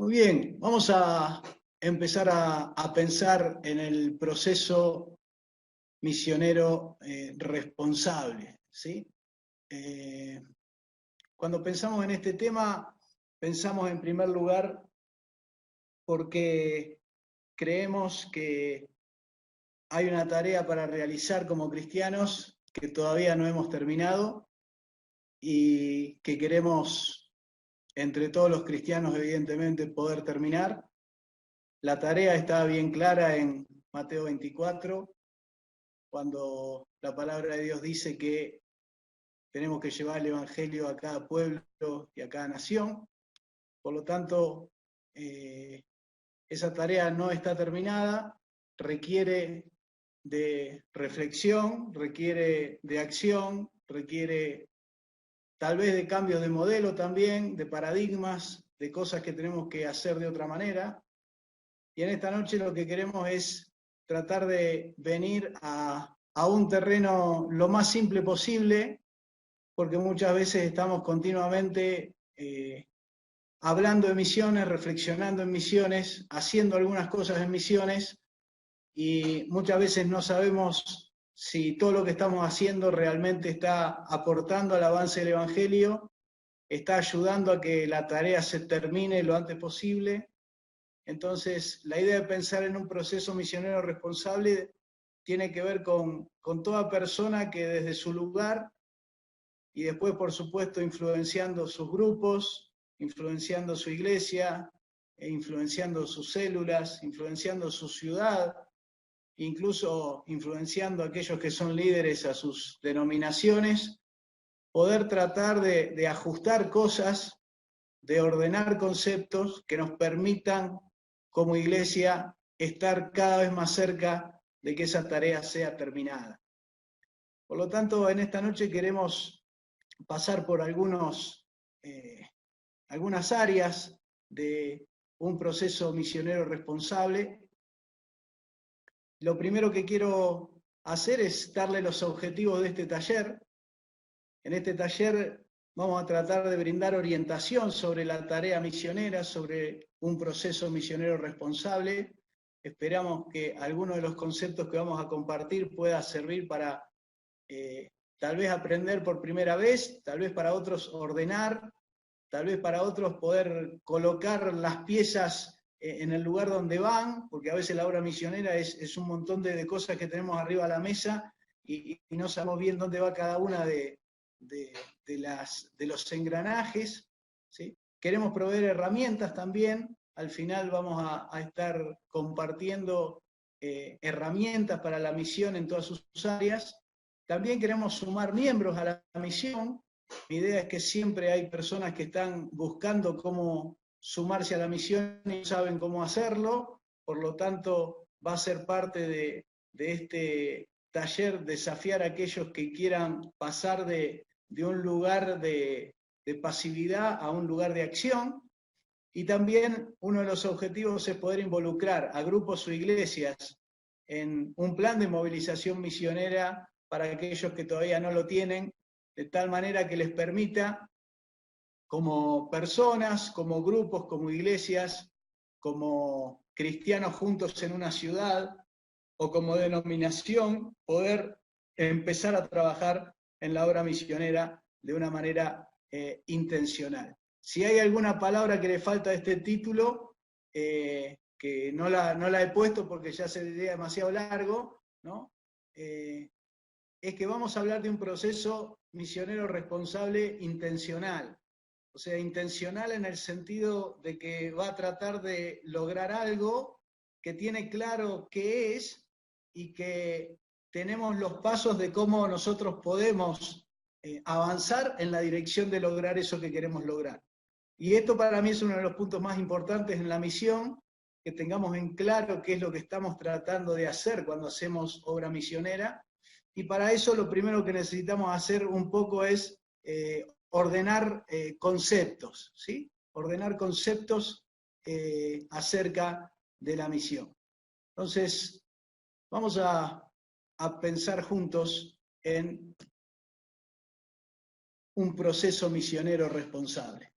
Muy bien, vamos a empezar a pensar en el proceso misionero responsable, ¿sí? Eh, Cuando pensamos en este tema, pensamos en primer lugar porque creemos que hay una tarea para realizar como cristianos que todavía no hemos terminado y que queremos, entre todos los cristianos, evidentemente, poder terminar. La tarea está bien clara en Mateo 24, cuando la palabra de Dios dice que tenemos que llevar el Evangelio a cada pueblo y a cada nación. Por lo tanto, esa tarea no está terminada, requiere de reflexión, requiere de acción, requiere tal vez de cambios de modelo también, de paradigmas, de cosas que tenemos que hacer de otra manera. Y en esta noche lo que queremos es tratar de venir a un terreno lo más simple posible, porque muchas veces estamos continuamente hablando de misiones, reflexionando en misiones, haciendo algunas cosas en misiones, y muchas veces no sabemos si todo lo que estamos haciendo realmente está aportando al avance del Evangelio, está ayudando a que la tarea se termine lo antes posible. Entonces, la idea de pensar en un proceso misionero responsable tiene que ver con toda persona que desde su lugar y después, por supuesto, influenciando sus grupos, influenciando su iglesia, influenciando sus células, influenciando su ciudad, incluso influenciando a aquellos que son líderes a sus denominaciones, poder tratar de ajustar cosas, de ordenar conceptos que nos permitan como iglesia estar cada vez más cerca de que esa tarea sea terminada. Por lo tanto, en esta noche queremos pasar por algunas áreas de un proceso misionero responsable. Lo primero que quiero hacer es darle los objetivos de este taller. En este taller vamos a tratar de brindar orientación sobre la tarea misionera, sobre un proceso misionero responsable. Esperamos que alguno de los conceptos que vamos a compartir pueda servir para tal vez aprender por primera vez, tal vez para otros ordenar, tal vez para otros poder colocar las piezas en el lugar donde van, porque a veces la obra misionera es un montón de cosas que tenemos arriba de la mesa y no sabemos bien dónde va cada una de los engranajes, ¿sí? Queremos proveer herramientas también. Al final vamos a estar compartiendo herramientas para la misión en todas sus áreas. También queremos sumar miembros a la misión. Mi idea es que siempre hay personas que están buscando cómo sumarse a la misión y no saben cómo hacerlo. Por lo tanto, va a ser parte de este taller desafiar a aquellos que quieran pasar de un lugar de pasividad a un lugar de acción. Y también uno de los objetivos es poder involucrar a grupos o iglesias en un plan de movilización misionera para aquellos que todavía no lo tienen, de tal manera que les permita, como personas, como grupos, como iglesias, como cristianos juntos en una ciudad o como denominación, poder empezar a trabajar en la obra misionera de una manera intencional. Si hay alguna palabra que le falta a este título, que no la he puesto porque ya sería demasiado largo, ¿no? Es que vamos a hablar de un proceso misionero responsable intencional. O sea, intencional en el sentido de que va a tratar de lograr algo que tiene claro qué es y que tenemos los pasos de cómo nosotros podemos avanzar en la dirección de lograr eso que queremos lograr. Y esto para mí es uno de los puntos más importantes en la misión, que tengamos en claro qué es lo que estamos tratando de hacer cuando hacemos obra misionera. Y para eso lo primero que necesitamos hacer un poco es ordenar conceptos, ¿sí? Ordenar conceptos acerca de la misión. Entonces, vamos a pensar juntos en un proceso misionero responsable.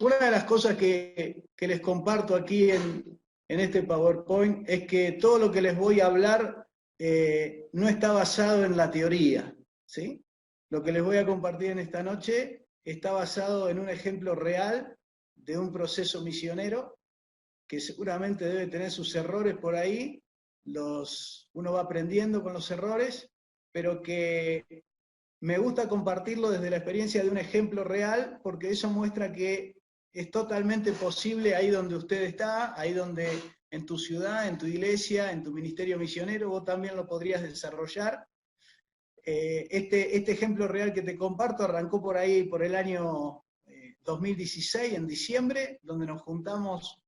Una de las cosas que les comparto aquí en este PowerPoint es que todo lo que les voy a hablar no está basado en la teoría, ¿sí? Lo que les voy a compartir en esta noche está basado en un ejemplo real de un proceso misionero que seguramente debe tener sus errores por ahí, uno va aprendiendo con los errores, pero que me gusta compartirlo desde la experiencia de un ejemplo real, porque eso muestra que es totalmente posible ahí donde usted está, ahí donde en tu ciudad, en tu iglesia, en tu ministerio misionero, vos también lo podrías desarrollar. Este ejemplo real que te comparto arrancó por ahí, por el año 2016, en diciembre, donde nos juntamos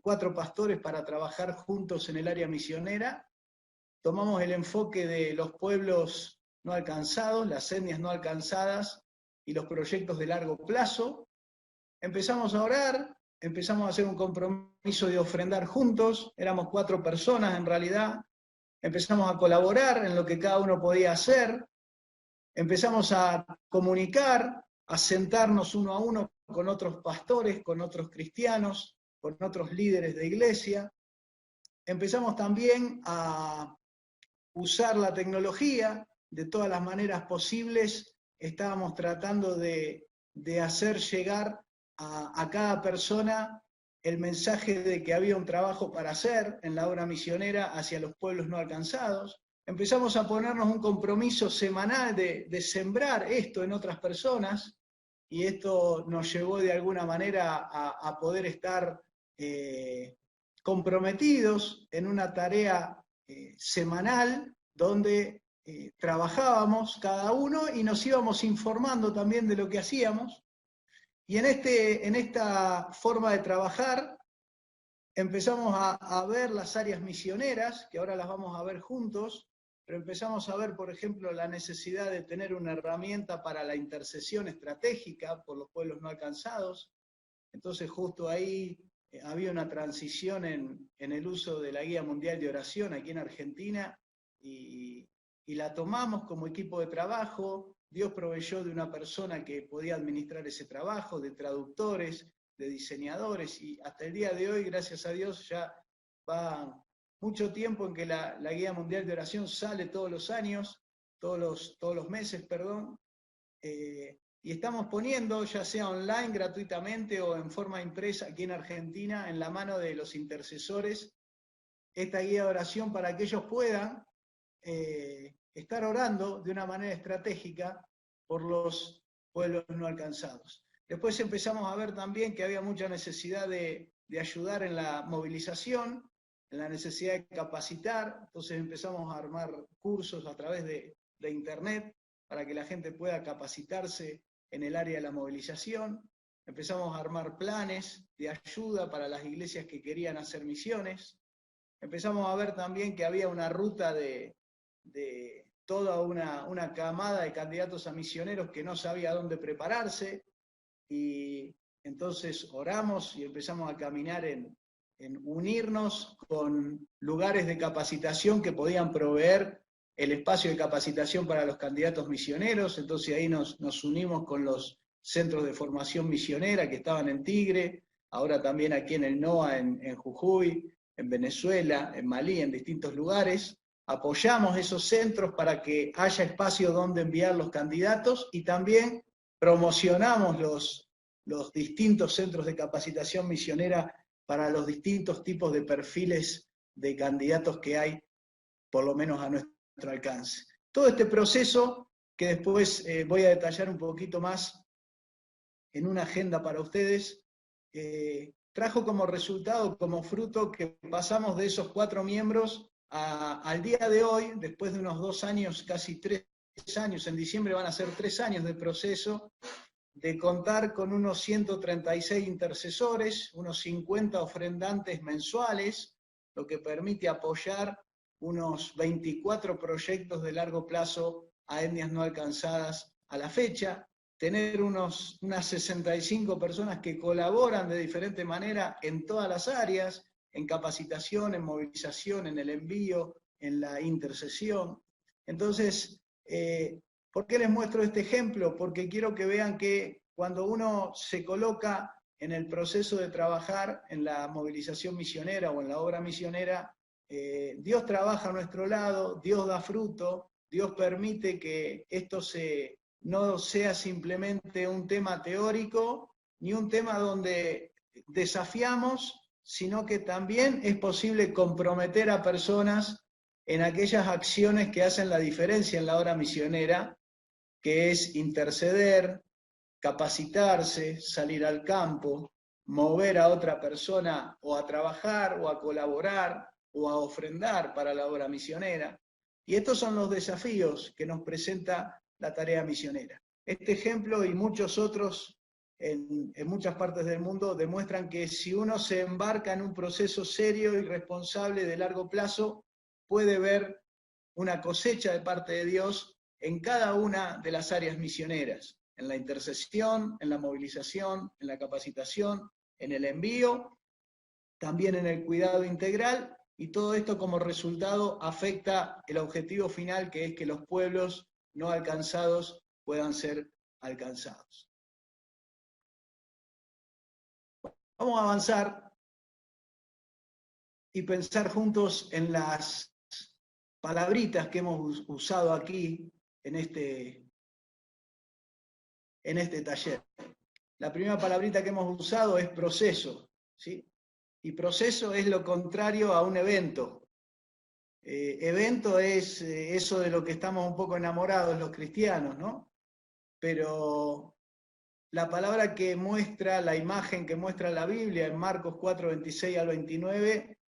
4 pastores para trabajar juntos en el área misionera. Tomamos el enfoque de los pueblos no alcanzados, las etnias no alcanzadas y los proyectos de largo plazo. Empezamos a orar, empezamos a hacer un compromiso de ofrendar juntos, éramos 4 personas en realidad, empezamos a colaborar en lo que cada uno podía hacer, empezamos a comunicar, a sentarnos uno a uno con otros pastores, con otros cristianos, con otros líderes de iglesia. Empezamos también a usar la tecnología de todas las maneras posibles. Estábamos tratando de hacer llegar a cada persona el mensaje de que había un trabajo para hacer en la obra misionera hacia los pueblos no alcanzados. Empezamos a ponernos un compromiso semanal de sembrar esto en otras personas, y esto nos llevó de alguna manera a poder estar comprometidos en una tarea semanal donde trabajábamos cada uno y nos íbamos informando también de lo que hacíamos. Y en esta forma de trabajar empezamos a ver las áreas misioneras, que ahora las vamos a ver juntos, pero empezamos a ver, por ejemplo, la necesidad de tener una herramienta para la intercesión estratégica por los pueblos no alcanzados. Entonces justo ahí había una transición en el uso de la Guía Mundial de Oración aquí en Argentina, y la tomamos como equipo de trabajo. Dios proveyó de una persona que podía administrar ese trabajo, de traductores, de diseñadores, y hasta el día de hoy, gracias a Dios, ya va mucho tiempo en que la Guía Mundial de Oración sale todos los años, todos los meses, perdón, y estamos poniendo, ya sea online gratuitamente o en forma impresa aquí en Argentina, en la mano de los intercesores, esta guía de oración para que ellos puedan estar orando de una manera estratégica por los pueblos no alcanzados. Después empezamos a ver también que había mucha necesidad de ayudar en la movilización, en la necesidad de capacitar. Entonces empezamos a armar cursos a través de internet para que la gente pueda capacitarse en el área de la movilización. Empezamos a armar planes de ayuda para las iglesias que querían hacer misiones. Empezamos a ver también que había una ruta de toda una camada de candidatos a misioneros que no sabía dónde prepararse, y entonces oramos y empezamos a caminar en unirnos con lugares de capacitación que podían proveer el espacio de capacitación para los candidatos misioneros. Entonces ahí nos unimos con los centros de formación misionera que estaban en Tigre, ahora también aquí en el NOA, en Jujuy, en Venezuela, en Malí, en distintos lugares. Apoyamos esos centros para que haya espacio donde enviar los candidatos, y también promocionamos los distintos centros de capacitación misionera para los distintos tipos de perfiles de candidatos que hay, por lo menos a nuestro alcance. Todo este proceso, que después voy a detallar un poquito más en una agenda para ustedes, trajo como resultado, como fruto, que pasamos de esos 4 miembros al día de hoy, después de unos 2 años, casi 3 años, en diciembre van a ser 3 años de proceso, de contar con unos 136 intercesores, unos 50 ofrendantes mensuales, lo que permite apoyar unos 24 proyectos de largo plazo a etnias no alcanzadas a la fecha, tener unas 65 personas que colaboran de diferente manera en todas las áreas, en capacitación, en movilización, en el envío, en la intercesión. Entonces, ¿por qué les muestro este ejemplo? Porque quiero que vean que cuando uno se coloca en el proceso de trabajar en la movilización misionera o en la obra misionera, Dios trabaja a nuestro lado, Dios da fruto, Dios permite que esto no sea simplemente un tema teórico, ni un tema donde desafiamos, sino que también es posible comprometer a personas en aquellas acciones que hacen la diferencia en la obra misionera, que es interceder, capacitarse, salir al campo, mover a otra persona o a trabajar o a colaborar o a ofrendar para la obra misionera. Y estos son los desafíos que nos presenta la tarea misionera. Este ejemplo y muchos otros en muchas partes del mundo demuestran que si uno se embarca en un proceso serio y responsable de largo plazo, puede ver una cosecha de parte de Dios en cada una de las áreas misioneras, en la intercesión, en la movilización, en la capacitación, en el envío, también en el cuidado integral, y todo esto como resultado afecta el objetivo final, que es que los pueblos no alcanzados puedan ser alcanzados. Vamos a avanzar y pensar juntos en las palabritas que hemos usado aquí en este taller. La primera palabrita que hemos usado es proceso, ¿sí? Y proceso es lo contrario a un evento. Evento es eso de lo que estamos un poco enamorados los cristianos, ¿no? Pero la palabra que muestra, la imagen que muestra la Biblia en Marcos 4, 26 al 29,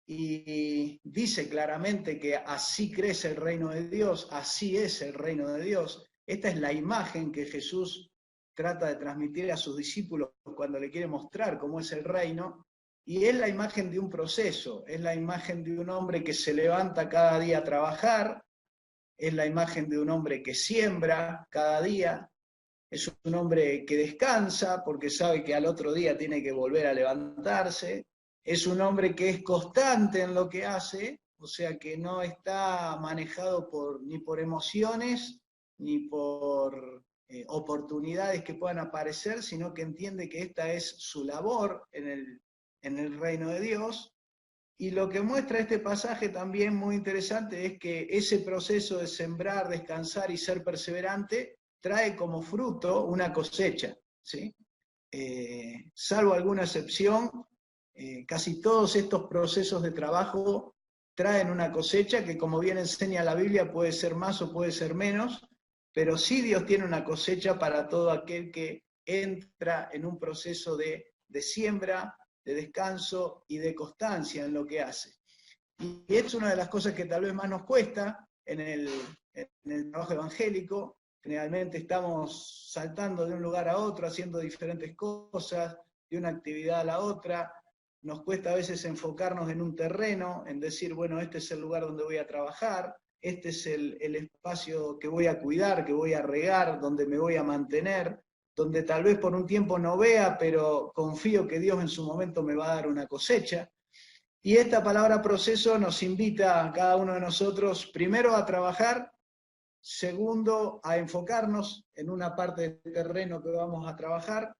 y dice claramente que así crece el reino de Dios, así es el reino de Dios. Esta es la imagen que Jesús trata de transmitir a sus discípulos cuando le quiere mostrar cómo es el reino, y es la imagen de un proceso, es la imagen de un hombre que se levanta cada día a trabajar, es la imagen de un hombre que siembra cada día, es un hombre que descansa porque sabe que al otro día tiene que volver a levantarse, es un hombre que es constante en lo que hace, o sea que no está manejado ni por emociones, ni por oportunidades que puedan aparecer, sino que entiende que esta es su labor en el reino de Dios. Y lo que muestra este pasaje también muy interesante es que ese proceso de sembrar, descansar y ser perseverante trae como fruto una cosecha, ¿sí? Salvo alguna excepción, casi todos estos procesos de trabajo traen una cosecha que, como bien enseña la Biblia, puede ser más o puede ser menos, pero sí Dios tiene una cosecha para todo aquel que entra en un proceso de siembra, de descanso y de constancia en lo que hace. Y es una de las cosas que tal vez más nos cuesta en el trabajo evangélico. Generalmente estamos saltando de un lugar a otro, haciendo diferentes cosas, de una actividad a la otra. Nos cuesta a veces enfocarnos en un terreno, en decir, bueno, este es el lugar donde voy a trabajar, este es el espacio que voy a cuidar, que voy a regar, donde me voy a mantener, donde tal vez por un tiempo no vea, pero confío que Dios en su momento me va a dar una cosecha. Y esta palabra proceso nos invita a cada uno de nosotros, primero, a trabajar, segundo, a enfocarnos en una parte del terreno que vamos a trabajar,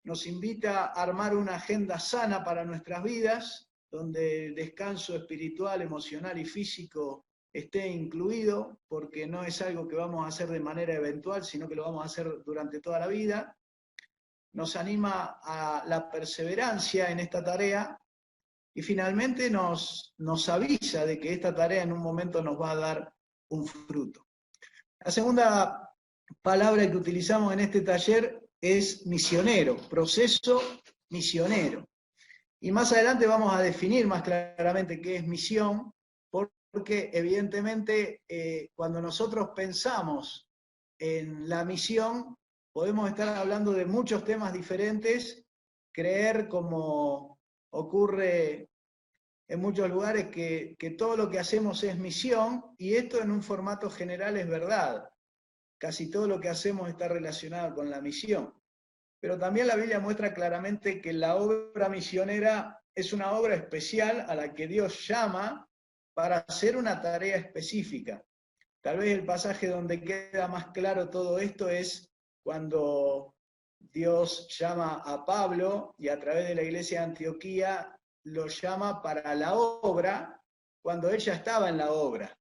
nos invita a armar una agenda sana para nuestras vidas, donde el descanso espiritual, emocional y físico esté incluido, porque no es algo que vamos a hacer de manera eventual, sino que lo vamos a hacer durante toda la vida. Nos anima a la perseverancia en esta tarea, y finalmente nos avisa de que esta tarea en un momento nos va a dar un fruto. La segunda palabra que utilizamos en este taller es misionero, proceso misionero. Y más adelante vamos a definir más claramente qué es misión, porque evidentemente cuando nosotros pensamos en la misión, podemos estar hablando de muchos temas diferentes, creer como ocurre en muchos lugares que todo lo que hacemos es misión, y esto en un formato general es verdad. Casi todo lo que hacemos está relacionado con la misión. Pero también la Biblia muestra claramente que la obra misionera es una obra especial a la que Dios llama para hacer una tarea específica. Tal vez el pasaje donde queda más claro todo esto es cuando Dios llama a Pablo y a través de la iglesia de Antioquía lo llama para la obra cuando él ya estaba en la obra,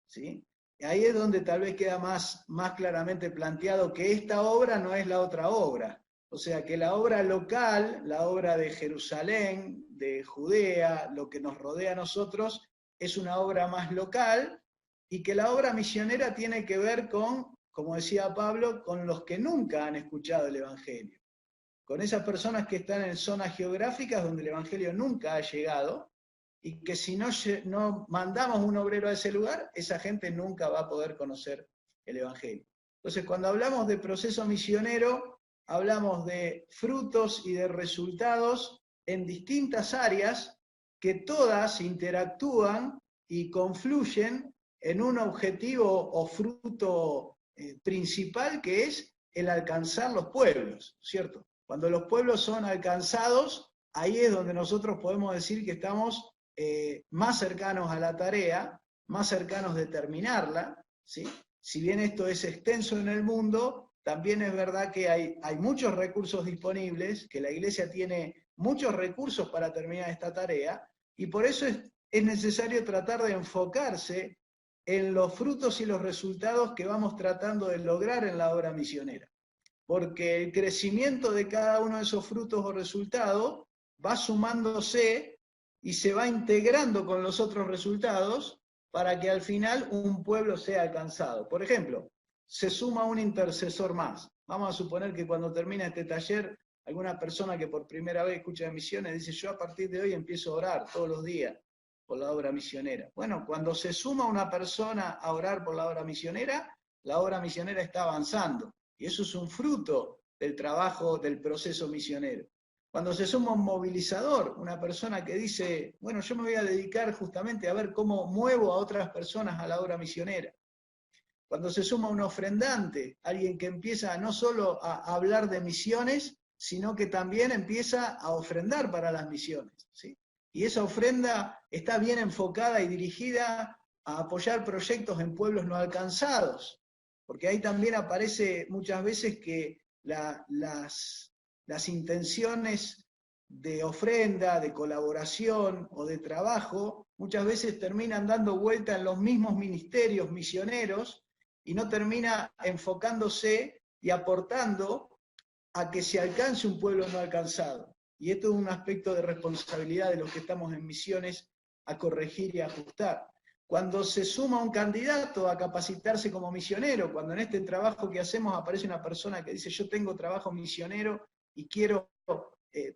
¿sí? Y ahí es donde tal vez queda más claramente planteado que esta obra no es la otra obra. O sea, que la obra local, la obra de Jerusalén, de Judea, lo que nos rodea a nosotros, es una obra más local, y que la obra misionera tiene que ver con, como decía Pablo, con los que nunca han escuchado el Evangelio. Con esas personas que están en zonas geográficas donde el Evangelio nunca ha llegado, y que si no mandamos un obrero a ese lugar, esa gente nunca va a poder conocer el Evangelio. Entonces, cuando hablamos de proceso misionero, hablamos de frutos y de resultados en distintas áreas que todas interactúan y confluyen en un objetivo o fruto principal, que es el alcanzar los pueblos, ¿cierto? Cuando los pueblos son alcanzados, ahí es donde nosotros podemos decir que estamos más cercanos a la tarea, más cercanos de terminarla, ¿sí? Si bien esto es extenso en el mundo, también es verdad que hay muchos recursos disponibles, que la Iglesia tiene muchos recursos para terminar esta tarea, y por eso es necesario tratar de enfocarse en los frutos y los resultados que vamos tratando de lograr en la obra misionera. Porque el crecimiento de cada uno de esos frutos o resultados va sumándose y se va integrando con los otros resultados para que al final un pueblo sea alcanzado. Por ejemplo, se suma un intercesor más. Vamos a suponer que cuando termina este taller, alguna persona que por primera vez escucha de misiones dice: yo a partir de hoy empiezo a orar todos los días por la obra misionera. Bueno, cuando se suma una persona a orar por la obra misionera está avanzando. Y eso es un fruto del trabajo, del proceso misionero. Cuando se suma un movilizador, una persona que dice: bueno, yo me voy a dedicar justamente a ver cómo muevo a otras personas a la obra misionera. Cuando se suma un ofrendante, alguien que empieza no solo a hablar de misiones, sino que también empieza a ofrendar para las misiones, ¿sí? Y esa ofrenda está bien enfocada y dirigida a apoyar proyectos en pueblos no alcanzados, porque ahí también aparece muchas veces que las intenciones de ofrenda, de colaboración o de trabajo, muchas veces terminan dando vuelta en los mismos ministerios misioneros y no termina enfocándose y aportando a que se alcance un pueblo no alcanzado. Y esto es un aspecto de responsabilidad de los que estamos en misiones a corregir y a ajustar. Cuando se suma un candidato a capacitarse como misionero, cuando en este trabajo que hacemos aparece una persona que dice: yo tengo trabajo misionero y quiero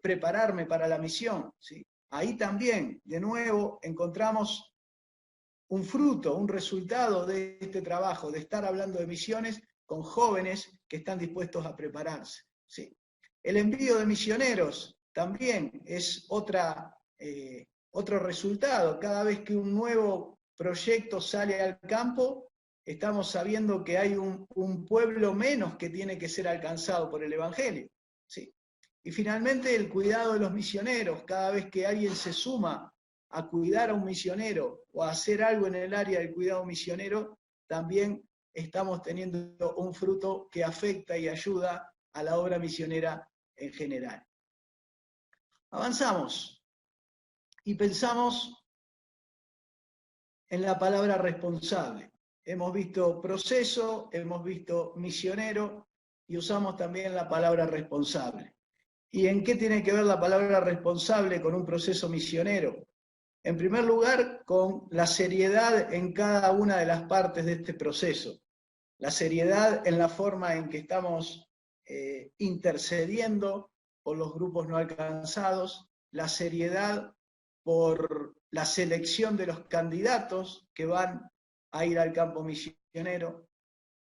prepararme para la misión, ¿sí? Ahí también, de nuevo, encontramos un fruto, un resultado de este trabajo, de estar hablando de misiones con jóvenes que están dispuestos a prepararse, ¿sí? El envío de misioneros también es otro resultado. Cada vez que un nuevo proyecto sale al campo, estamos sabiendo que hay un pueblo menos que tiene que ser alcanzado por el Evangelio, ¿sí? Y finalmente, el cuidado de los misioneros. Cada vez que alguien se suma a cuidar a un misionero o a hacer algo en el área del cuidado misionero, también estamos teniendo un fruto que afecta y ayuda a la obra misionera en general. Avanzamos y pensamos en la palabra responsable. Hemos visto proceso, hemos visto misionero y usamos también la palabra responsable. ¿Y en qué tiene que ver la palabra responsable con un proceso misionero? En primer lugar, con la seriedad en cada una de las partes de este proceso. La seriedad en la forma en que estamos intercediendo por los grupos no alcanzados, la seriedad por la selección de los candidatos que van a ir al campo misionero,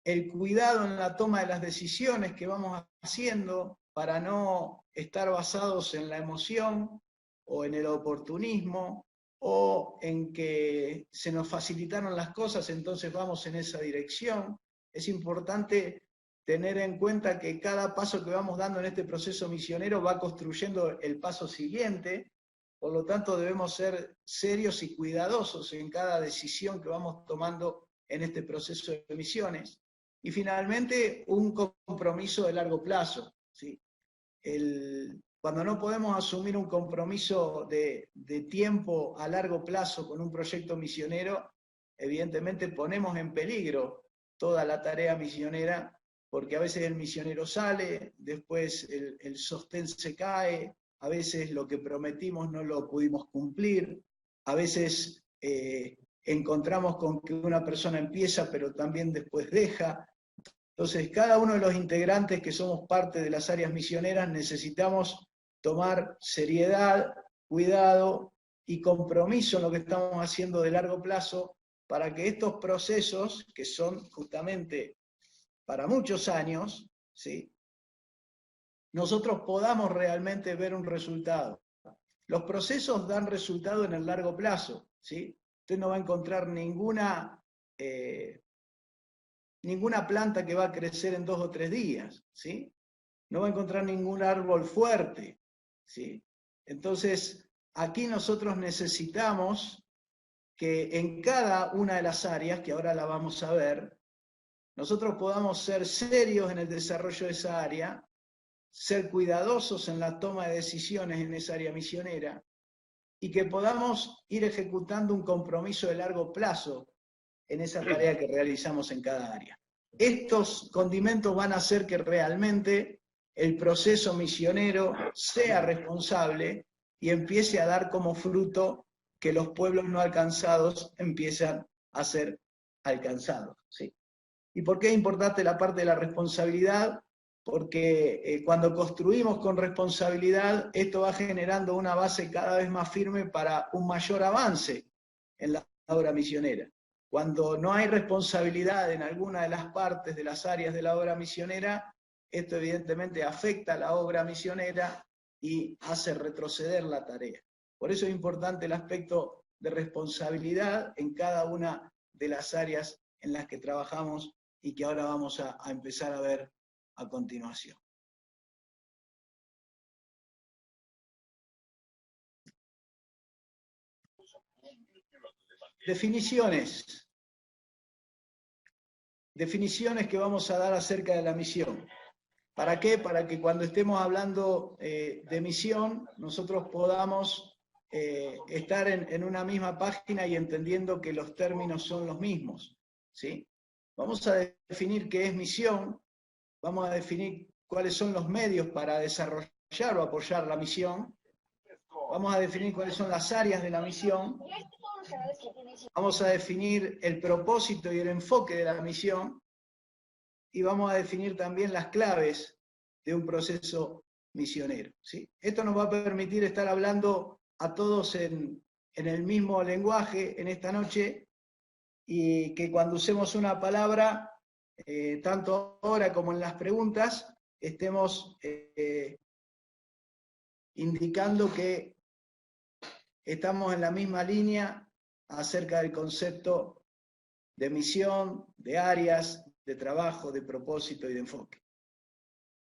el cuidado en la toma de las decisiones que vamos haciendo para no estar basados en la emoción o en el oportunismo o en que se nos facilitaron las cosas, entonces vamos en esa dirección. Es importante tener en cuenta que cada paso que vamos dando en este proceso misionero va construyendo el paso siguiente, por lo tanto debemos ser serios y cuidadosos en cada decisión que vamos tomando en este proceso de misiones. Y finalmente, un compromiso de largo plazo. ¿sí? Cuando no podemos asumir un compromiso de tiempo a largo plazo con un proyecto misionero, evidentemente ponemos en peligro toda la tarea misionera, porque a veces el misionero sale, después el sostén se cae, a veces lo que prometimos no lo pudimos cumplir, a veces encontramos con que una persona empieza pero también después deja. Entonces, cada uno de los integrantes que somos parte de las áreas misioneras necesitamos tomar seriedad, cuidado y compromiso en lo que estamos haciendo de largo plazo para que estos procesos, que son justamente para muchos años, ¿sí?, nosotros podamos realmente ver un resultado. Los procesos dan resultado en el largo plazo, ¿sí? Usted no va a encontrar ninguna planta que va a crecer en 2 o 3 días, ¿sí? No va a encontrar ningún árbol fuerte, ¿sí? Entonces, aquí nosotros necesitamos que en cada una de las áreas, que ahora la vamos a ver, nosotros podamos ser serios en el desarrollo de esa área, ser cuidadosos en la toma de decisiones en esa área misionera, y que podamos ir ejecutando un compromiso de largo plazo en esa tarea que realizamos en cada área. Estos condimentos van a hacer que realmente el proceso misionero sea responsable y empiece a dar como fruto que los pueblos no alcanzados empiezan a ser alcanzados, ¿sí? ¿Y por qué es importante la parte de la responsabilidad? Porque cuando construimos con responsabilidad, esto va generando una base cada vez más firme para un mayor avance en la obra misionera. Cuando no hay responsabilidad en alguna de las partes de las áreas de la obra misionera, esto evidentemente afecta a la obra misionera y hace retroceder la tarea. Por eso es importante el aspecto de responsabilidad en cada una de las áreas en las que trabajamos y que ahora vamos a empezar a ver a continuación. Definiciones. Definiciones que vamos a dar acerca de la misión. ¿Para qué? Para que cuando estemos hablando de misión, nosotros podamos estar en una misma página y entendiendo que los términos son los mismos, ¿sí? Vamos a definir qué es misión, vamos a definir cuáles son los medios para desarrollar o apoyar la misión, vamos a definir cuáles son las áreas de la misión, vamos a definir el propósito y el enfoque de la misión, y vamos a definir también las claves de un proceso misionero, ¿sí? Esto nos va a permitir estar hablando a todos en el mismo lenguaje en esta noche, y que cuando usemos una palabra, tanto ahora como en las preguntas, estemos indicando que estamos en la misma línea acerca del concepto de misión, de áreas, de trabajo, de propósito y de enfoque.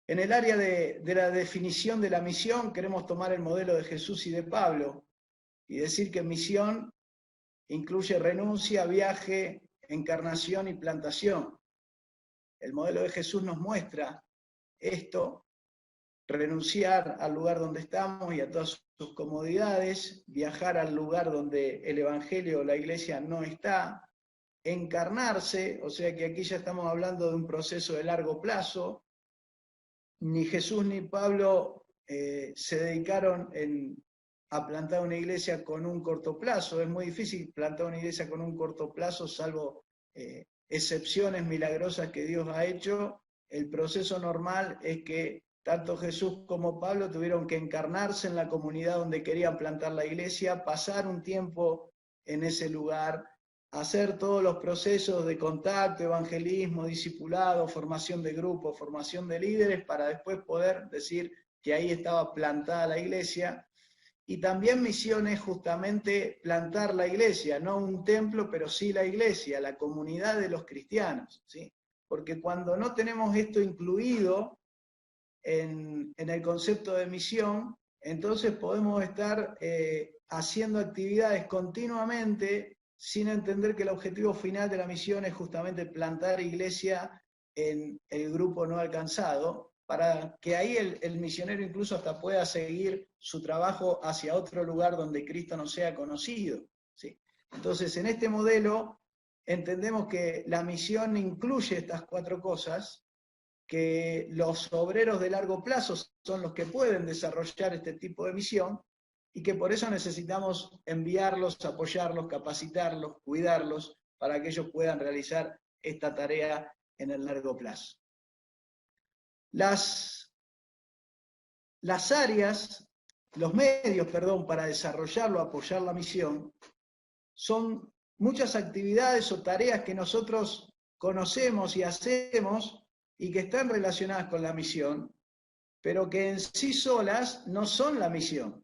En el área de la definición de la misión, queremos tomar el modelo de Jesús y de Pablo y decir que misión incluye renuncia, viaje, encarnación y plantación. El modelo de Jesús nos muestra esto: renunciar al lugar donde estamos y a todas sus comodidades, viajar al lugar donde el Evangelio o la Iglesia no está, encarnarse, o sea que aquí ya estamos hablando de un proceso de largo plazo. Ni Jesús ni Pablo se dedicaron a plantar una iglesia con un corto plazo. Es muy difícil plantar una iglesia con un corto plazo, salvo excepciones milagrosas que Dios ha hecho. El proceso normal es que tanto Jesús como Pablo tuvieron que encarnarse en la comunidad donde querían plantar la iglesia, pasar un tiempo en ese lugar, hacer todos los procesos de contacto, evangelismo, discipulado, formación de grupos, formación de líderes, para después poder decir que ahí estaba plantada la iglesia. Y también misión es justamente plantar la iglesia, no un templo, pero sí la iglesia, la comunidad de los cristianos, ¿sí? Porque cuando no tenemos esto incluido en el concepto de misión, entonces podemos estar haciendo actividades continuamente sin entender que el objetivo final de la misión es justamente plantar iglesia en el grupo no alcanzado, para que ahí el misionero incluso hasta pueda seguir su trabajo hacia otro lugar donde Cristo no sea conocido. ¿Sí? Entonces, en este modelo entendemos que la misión incluye estas 4 cosas, que los obreros de largo plazo son los que pueden desarrollar este tipo de misión, y que por eso necesitamos enviarlos, apoyarlos, capacitarlos, cuidarlos, para que ellos puedan realizar esta tarea en el largo plazo. Las áreas, los medios, para desarrollarlo, apoyar la misión, son muchas actividades o tareas que nosotros conocemos y hacemos y que están relacionadas con la misión, pero que en sí solas no son la misión.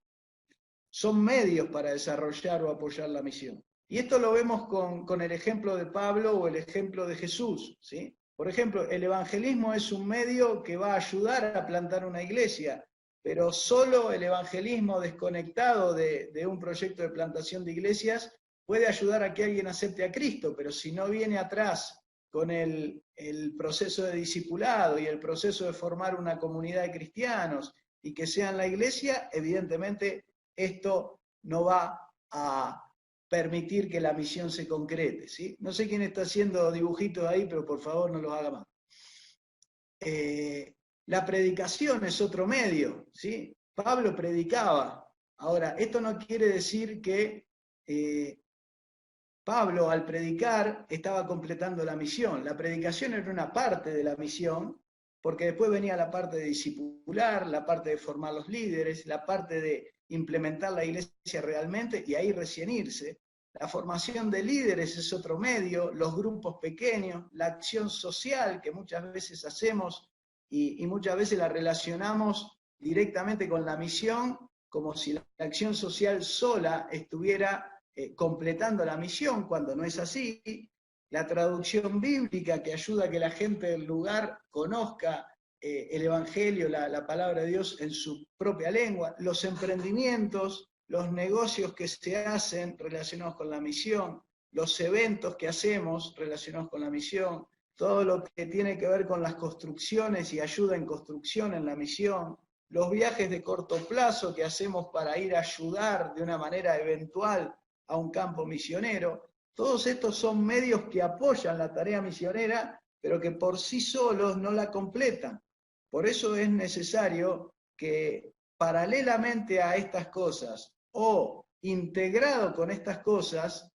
Son medios para desarrollar o apoyar la misión. Y esto lo vemos con el ejemplo de Pablo o el ejemplo de Jesús, ¿sí? Por ejemplo, el evangelismo es un medio que va a ayudar a plantar una iglesia, pero solo el evangelismo desconectado de un proyecto de plantación de iglesias puede ayudar a que alguien acepte a Cristo, pero si no viene atrás con el proceso de discipulado y el proceso de formar una comunidad de cristianos y que sean la iglesia, evidentemente esto no va a permitir que la misión se concrete, ¿sí? No sé quién está haciendo dibujitos ahí, pero por favor no los haga más. La predicación es otro medio, ¿sí? Pablo predicaba. Ahora, esto no quiere decir que Pablo al predicar estaba completando la misión. La predicación era una parte de la misión, porque después venía la parte de discipular, la parte de formar los líderes, la parte de implementar la iglesia realmente y ahí recién irse. La formación de líderes es otro medio, los grupos pequeños, la acción social que muchas veces hacemos y muchas veces la relacionamos directamente con la misión, como si la acción social sola estuviera completando la misión, cuando no es así. La traducción bíblica que ayuda a que la gente del lugar conozca el Evangelio, la palabra de Dios en su propia lengua, los emprendimientos, los negocios que se hacen relacionados con la misión, los eventos que hacemos relacionados con la misión, todo lo que tiene que ver con las construcciones y ayuda en construcción en la misión, los viajes de corto plazo que hacemos para ir a ayudar de una manera eventual a un campo misionero. Todos estos son medios que apoyan la tarea misionera, pero que por sí solos no la completan. Por eso es necesario que paralelamente a estas cosas o integrado con estas cosas,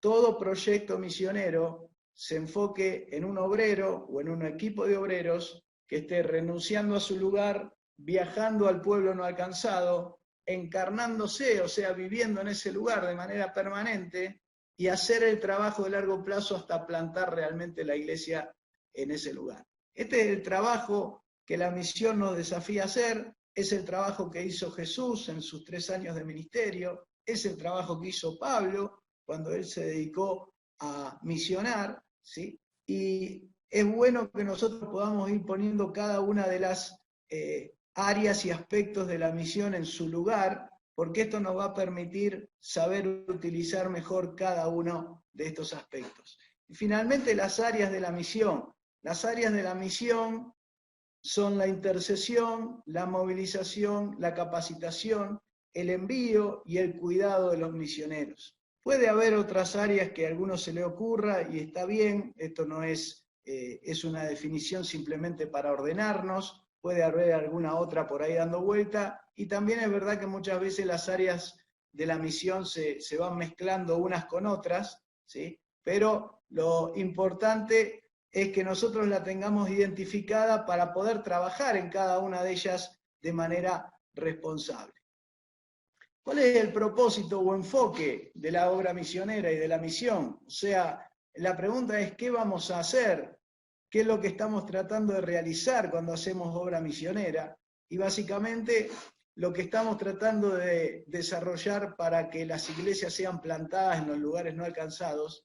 todo proyecto misionero se enfoque en un obrero o en un equipo de obreros que esté renunciando a su lugar, viajando al pueblo no alcanzado, encarnándose, o sea, viviendo en ese lugar de manera permanente y hacer el trabajo de largo plazo hasta plantar realmente la iglesia en ese lugar. Este es el trabajo que la misión nos desafía a hacer, es el trabajo que hizo Jesús en sus 3 años de ministerio, es el trabajo que hizo Pablo cuando él se dedicó a misionar, ¿sí? Y es bueno que nosotros podamos ir poniendo cada una de las áreas y aspectos de la misión en su lugar, porque esto nos va a permitir saber utilizar mejor cada uno de estos aspectos. Y finalmente, las áreas de la misión. Las áreas de la misión son la intercesión, la movilización, la capacitación, el envío y el cuidado de los misioneros. Puede haber otras áreas que a algunos se le ocurra y está bien, esto no es, es una definición simplemente para ordenarnos, puede haber alguna otra por ahí dando vuelta, y también es verdad que muchas veces las áreas de la misión se van mezclando unas con otras, ¿sí? Pero lo importante es que nosotros la tengamos identificada para poder trabajar en cada una de ellas de manera responsable. ¿Cuál es el propósito o enfoque de la obra misionera y de la misión? O sea, la pregunta es, ¿qué vamos a hacer? ¿Qué es lo que estamos tratando de realizar cuando hacemos obra misionera? Y básicamente lo que estamos tratando de desarrollar para que las iglesias sean plantadas en los lugares no alcanzados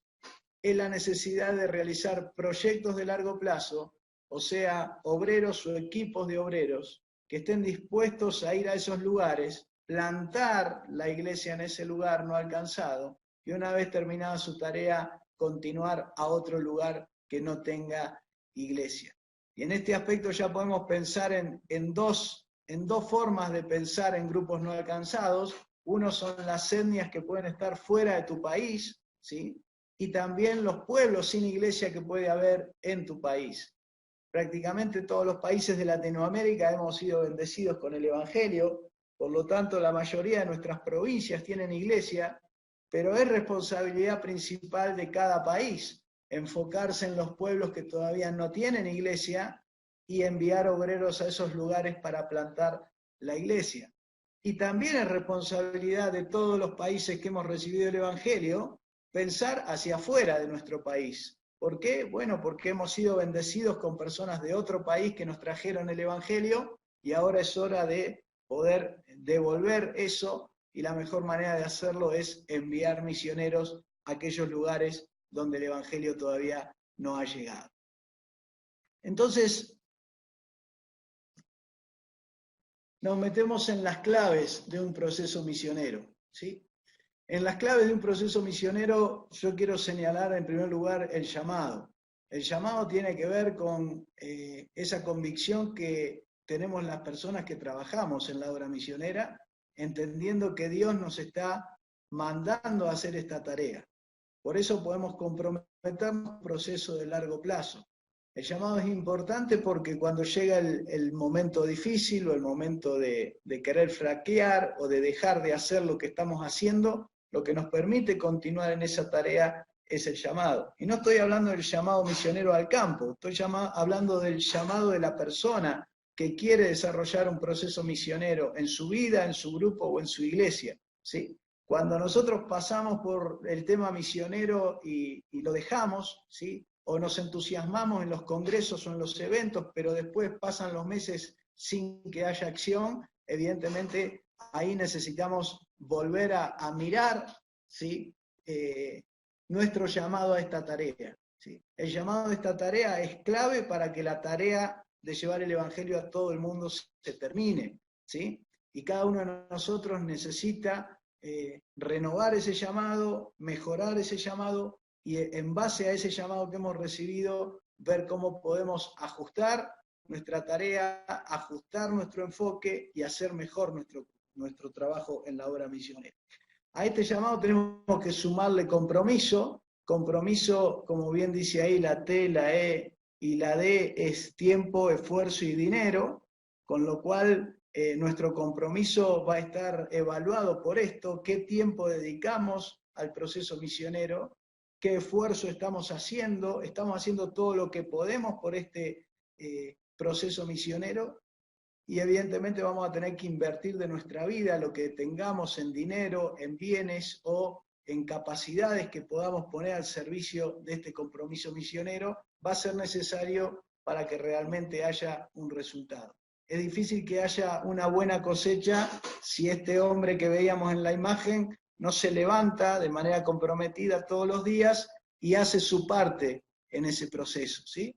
es la necesidad de realizar proyectos de largo plazo, o sea, obreros o equipos de obreros que estén dispuestos a ir a esos lugares, plantar la iglesia en ese lugar no alcanzado, y una vez terminada su tarea, continuar a otro lugar que no tenga iglesia. Y en este aspecto ya podemos pensar en dos formas de pensar en grupos no alcanzados. Uno son las etnias que pueden estar fuera de tu país, ¿sí? Y también los pueblos sin iglesia que puede haber en tu país. Prácticamente todos los países de Latinoamérica hemos sido bendecidos con el Evangelio, por lo tanto la mayoría de nuestras provincias tienen iglesia, pero es responsabilidad principal de cada país enfocarse en los pueblos que todavía no tienen iglesia y enviar obreros a esos lugares para plantar la iglesia. Y también es responsabilidad de todos los países que hemos recibido el Evangelio pensar hacia afuera de nuestro país. ¿Por qué? Bueno, porque hemos sido bendecidos con personas de otro país que nos trajeron el Evangelio y ahora es hora de poder devolver eso, y la mejor manera de hacerlo es enviar misioneros a aquellos lugares donde el Evangelio todavía no ha llegado. Entonces, nos metemos en las claves de un proceso misionero, ¿sí? En las claves de un proceso misionero yo quiero señalar en primer lugar el llamado. El llamado tiene que ver con esa convicción que tenemos las personas que trabajamos en la obra misionera, entendiendo que Dios nos está mandando a hacer esta tarea. Por eso podemos comprometernos en un proceso de largo plazo. El llamado es importante porque cuando llega el momento difícil o el momento de querer flaquear o de dejar de hacer lo que estamos haciendo, lo que nos permite continuar en esa tarea es el llamado. Y no estoy hablando del llamado misionero al campo, estoy hablando del llamado de la persona que quiere desarrollar un proceso misionero en su vida, en su grupo o en su iglesia, ¿sí? Cuando nosotros pasamos por el tema misionero y lo dejamos, ¿sí? O nos entusiasmamos en los congresos o en los eventos, pero después pasan los meses sin que haya acción, evidentemente ahí necesitamos volver a mirar, ¿sí? Nuestro llamado a esta tarea, ¿sí? El llamado a esta tarea es clave para que la tarea de llevar el Evangelio a todo el mundo se termine, ¿sí? Y cada uno de nosotros necesita renovar ese llamado, mejorar ese llamado, y en base a ese llamado que hemos recibido, ver cómo podemos ajustar nuestra tarea, ajustar nuestro enfoque y hacer mejor nuestro trabajo en la obra misionera. A este llamado tenemos que sumarle compromiso. Compromiso, como bien dice ahí, la T, la E y la D es tiempo, esfuerzo y dinero, con lo cual nuestro compromiso va a estar evaluado por esto: qué tiempo dedicamos al proceso misionero, qué esfuerzo estamos haciendo todo lo que podemos por este proceso misionero, y evidentemente vamos a tener que invertir de nuestra vida lo que tengamos en dinero, en bienes o en capacidades que podamos poner al servicio de este compromiso misionero. Va a ser necesario para que realmente haya un resultado. Es difícil que haya una buena cosecha si este hombre que veíamos en la imagen no se levanta de manera comprometida todos los días y hace su parte en ese proceso, ¿sí?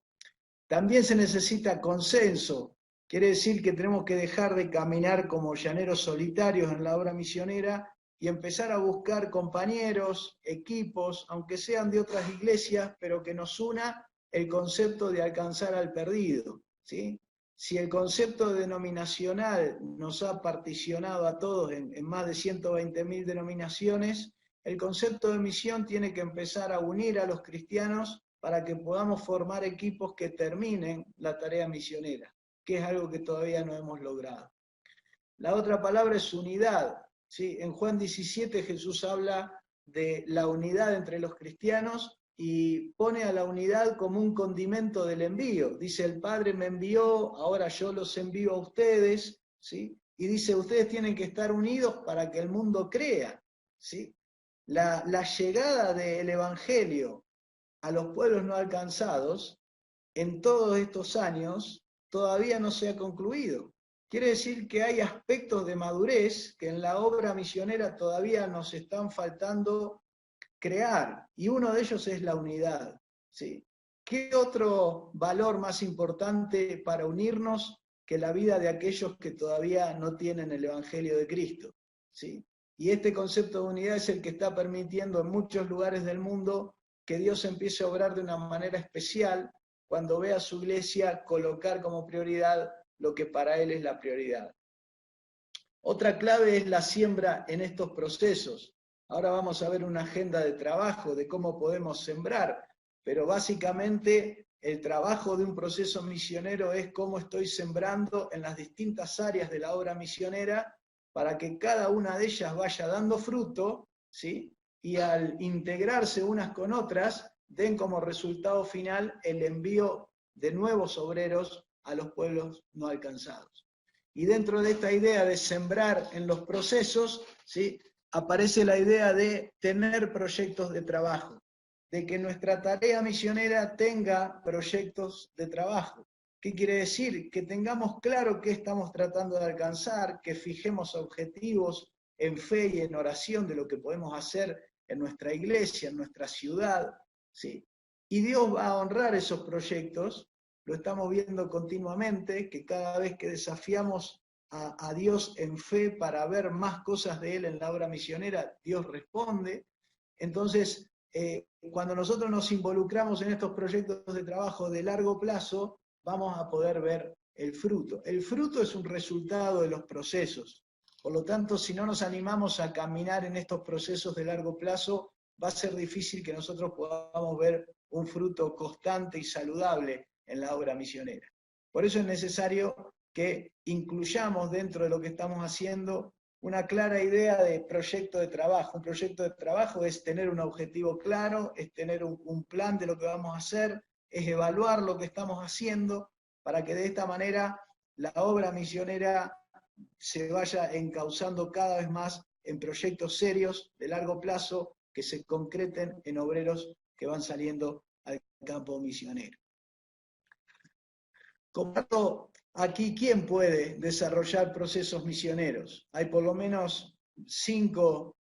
También se necesita consenso. Quiere decir que tenemos que dejar de caminar como llaneros solitarios en la obra misionera y empezar a buscar compañeros, equipos, aunque sean de otras iglesias, pero que nos una el concepto de alcanzar al perdido, ¿sí? Si el concepto denominacional nos ha particionado a todos en más de 120.000 denominaciones, el concepto de misión tiene que empezar a unir a los cristianos para que podamos formar equipos que terminen la tarea misionera, que es algo que todavía no hemos logrado. La otra palabra es unidad, ¿sí? En Juan 17 Jesús habla de la unidad entre los cristianos y pone a la unidad como un condimento del envío. Dice: el Padre me envió, ahora yo los envío a ustedes, ¿sí? Y dice: ustedes tienen que estar unidos para que el mundo crea, ¿sí? La llegada del Evangelio a los pueblos no alcanzados en todos estos años todavía no se ha concluido. Quiere decir que hay aspectos de madurez que en la obra misionera todavía nos están faltando crear, y uno de ellos es la unidad, ¿sí? ¿Qué otro valor más importante para unirnos que la vida de aquellos que todavía no tienen el Evangelio de Cristo, ¿sí? Y este concepto de unidad es el que está permitiendo en muchos lugares del mundo que Dios empiece a obrar de una manera especial, cuando ve a su iglesia colocar como prioridad lo que para él es la prioridad. Otra clave es la siembra en estos procesos. Ahora vamos a ver una agenda de trabajo, de cómo podemos sembrar, pero básicamente el trabajo de un proceso misionero es cómo estoy sembrando en las distintas áreas de la obra misionera para que cada una de ellas vaya dando fruto, ¿sí? Y al integrarse unas con otras, den como resultado final el envío de nuevos obreros a los pueblos no alcanzados. Y dentro de esta idea de sembrar en los procesos, ¿sí?, aparece la idea de tener proyectos de trabajo, de que nuestra tarea misionera tenga proyectos de trabajo. ¿Qué quiere decir? Que tengamos claro qué estamos tratando de alcanzar, que fijemos objetivos en fe y en oración de lo que podemos hacer en nuestra iglesia, en nuestra ciudad, ¿sí? Y Dios va a honrar esos proyectos, lo estamos viendo continuamente, que cada vez que desafiamos a Dios en fe para ver más cosas de Él en la obra misionera, Dios responde. Entonces, cuando nosotros nos involucramos en estos proyectos de trabajo de largo plazo, vamos a poder ver el fruto. El fruto es un resultado de los procesos. Por lo tanto, si no nos animamos a caminar en estos procesos de largo plazo, va a ser difícil que nosotros podamos ver un fruto constante y saludable en la obra misionera. Por eso es necesario que incluyamos dentro de lo que estamos haciendo una clara idea de proyecto de trabajo. Un proyecto de trabajo es tener un objetivo claro, es tener un plan de lo que vamos a hacer, es evaluar lo que estamos haciendo para que de esta manera la obra misionera se vaya encauzando cada vez más en proyectos serios de largo plazo que se concreten en obreros que van saliendo al campo misionero. Comparto aquí quién puede desarrollar procesos misioneros. Hay por lo menos cinco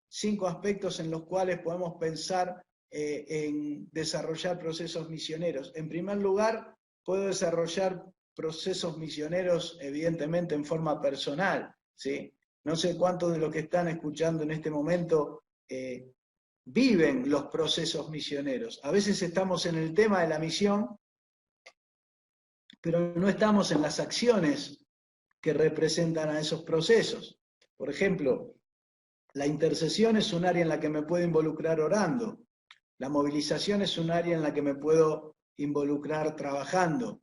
aspectos en los cuales podemos pensar en desarrollar procesos misioneros. En primer lugar, puedo desarrollar procesos misioneros, evidentemente, en forma personal, ¿sí? No sé cuántos de los que están escuchando en este momento viven los procesos misioneros. A veces estamos en el tema de la misión, pero no estamos en las acciones que representan a esos procesos. Por ejemplo, la intercesión es un área en la que me puedo involucrar orando. La movilización es un área en la que me puedo involucrar trabajando.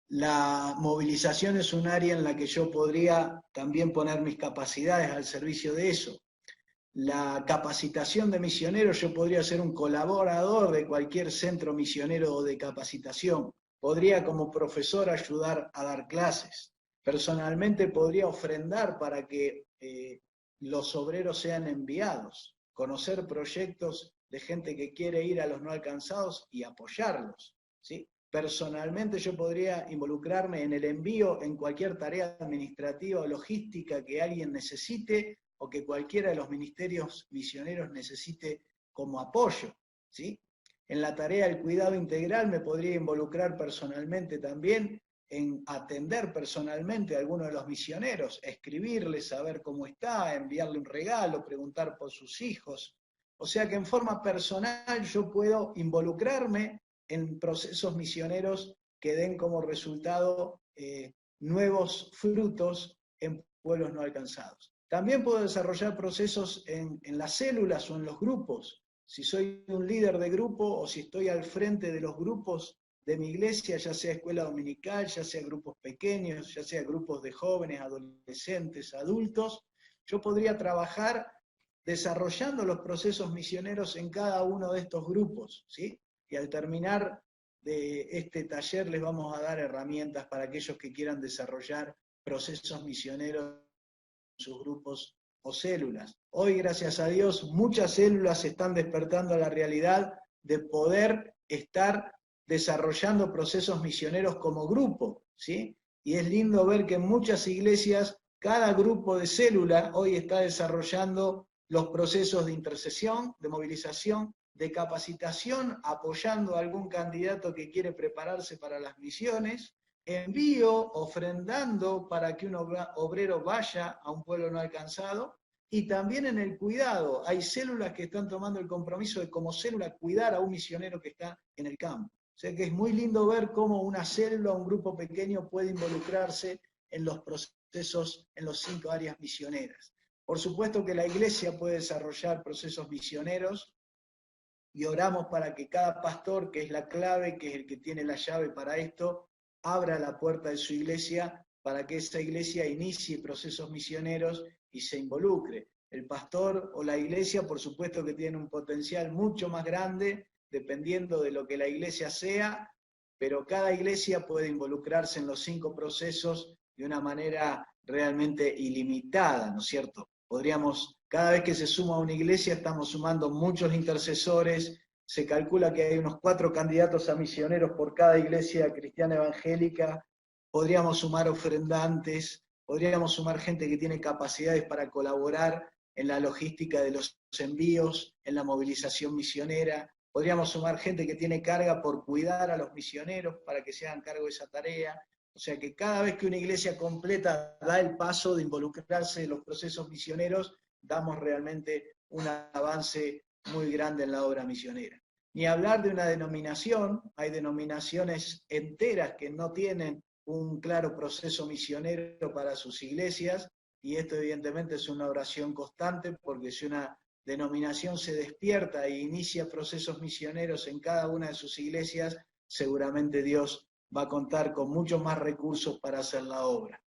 La movilización es un área en la que yo podría también poner mis capacidades al servicio de eso. La capacitación de misioneros, yo podría ser un colaborador de cualquier centro misionero o de capacitación. Podría como profesor ayudar a dar clases. Personalmente podría ofrendar para que los obreros sean enviados, conocer proyectos de gente que quiere ir a los no alcanzados y apoyarlos, ¿sí? Personalmente yo podría involucrarme en el envío en cualquier tarea administrativa o logística que alguien necesite o que cualquiera de los ministerios misioneros necesite como apoyo, ¿sí? En la tarea del cuidado integral me podría involucrar personalmente también en atender personalmente a alguno de los misioneros, escribirle, saber cómo está, enviarle un regalo, preguntar por sus hijos. O sea que en forma personal yo puedo involucrarme en procesos misioneros que den como resultado nuevos frutos en pueblos no alcanzados. También puedo desarrollar procesos en las células o en los grupos. Si soy un líder de grupo o si estoy al frente de los grupos de mi iglesia, ya sea escuela dominical, ya sea grupos pequeños, ya sea grupos de jóvenes, adolescentes, adultos, yo podría trabajar desarrollando los procesos misioneros en cada uno de estos grupos, ¿sí? Y al terminar de este taller les vamos a dar herramientas para aquellos que quieran desarrollar procesos misioneros en sus grupos o células. Hoy, gracias a Dios, muchas células se están despertando a la realidad de poder estar desarrollando procesos misioneros como grupo, ¿sí? Y es lindo ver que en muchas iglesias cada grupo de célula hoy está desarrollando los procesos de intercesión, de movilización, de capacitación, apoyando a algún candidato que quiere prepararse para las misiones, envío, ofrendando para que un obrero vaya a un pueblo no alcanzado, y también en el cuidado. Hay células que están tomando el compromiso de como célula cuidar a un misionero que está en el campo, sea que es muy lindo ver cómo una célula, un grupo pequeño puede involucrarse en los procesos, en los 5 áreas misioneras. Por supuesto que la iglesia puede desarrollar procesos misioneros y oramos para que cada pastor, que es la clave, que es el que tiene la llave para esto, abra la puerta de su iglesia para que esa iglesia inicie procesos misioneros y se involucre. El pastor o la iglesia, por supuesto que tiene un potencial mucho más grande, dependiendo de lo que la iglesia sea, pero cada iglesia puede involucrarse en los 5 procesos de una manera realmente ilimitada, ¿no es cierto? Cada vez que se suma una iglesia, estamos sumando muchos intercesores, se calcula que hay unos 4 candidatos a misioneros por cada iglesia cristiana evangélica, podríamos sumar ofrendantes, podríamos sumar gente que tiene capacidades para colaborar en la logística de los envíos, en la movilización misionera, podríamos sumar gente que tiene carga por cuidar a los misioneros para que se hagan cargo de esa tarea. O sea que cada vez que una iglesia completa da el paso de involucrarse en los procesos misioneros, damos realmente un avance muy grande en la obra misionera. Ni hablar de una denominación, hay denominaciones enteras que no tienen un claro proceso misionero para sus iglesias, y esto evidentemente es una oración constante, porque si una denominación se despierta e inicia procesos misioneros en cada una de sus iglesias, seguramente Dios va a contar con muchos más recursos para hacer la obra.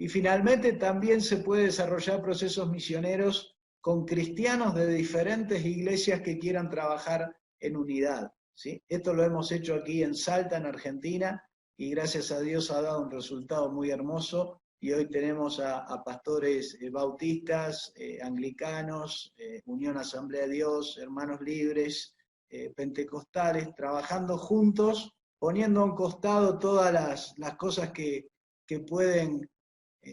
Y finalmente también se puede desarrollar procesos misioneros con cristianos de diferentes iglesias que quieran trabajar en unidad, ¿sí? Esto lo hemos hecho aquí en Salta, en Argentina, y gracias a Dios ha dado un resultado muy hermoso, y hoy tenemos a pastores bautistas, anglicanos, Unión Asamblea de Dios, Hermanos Libres, pentecostales, trabajando juntos, poniendo a un costado todas las cosas que pueden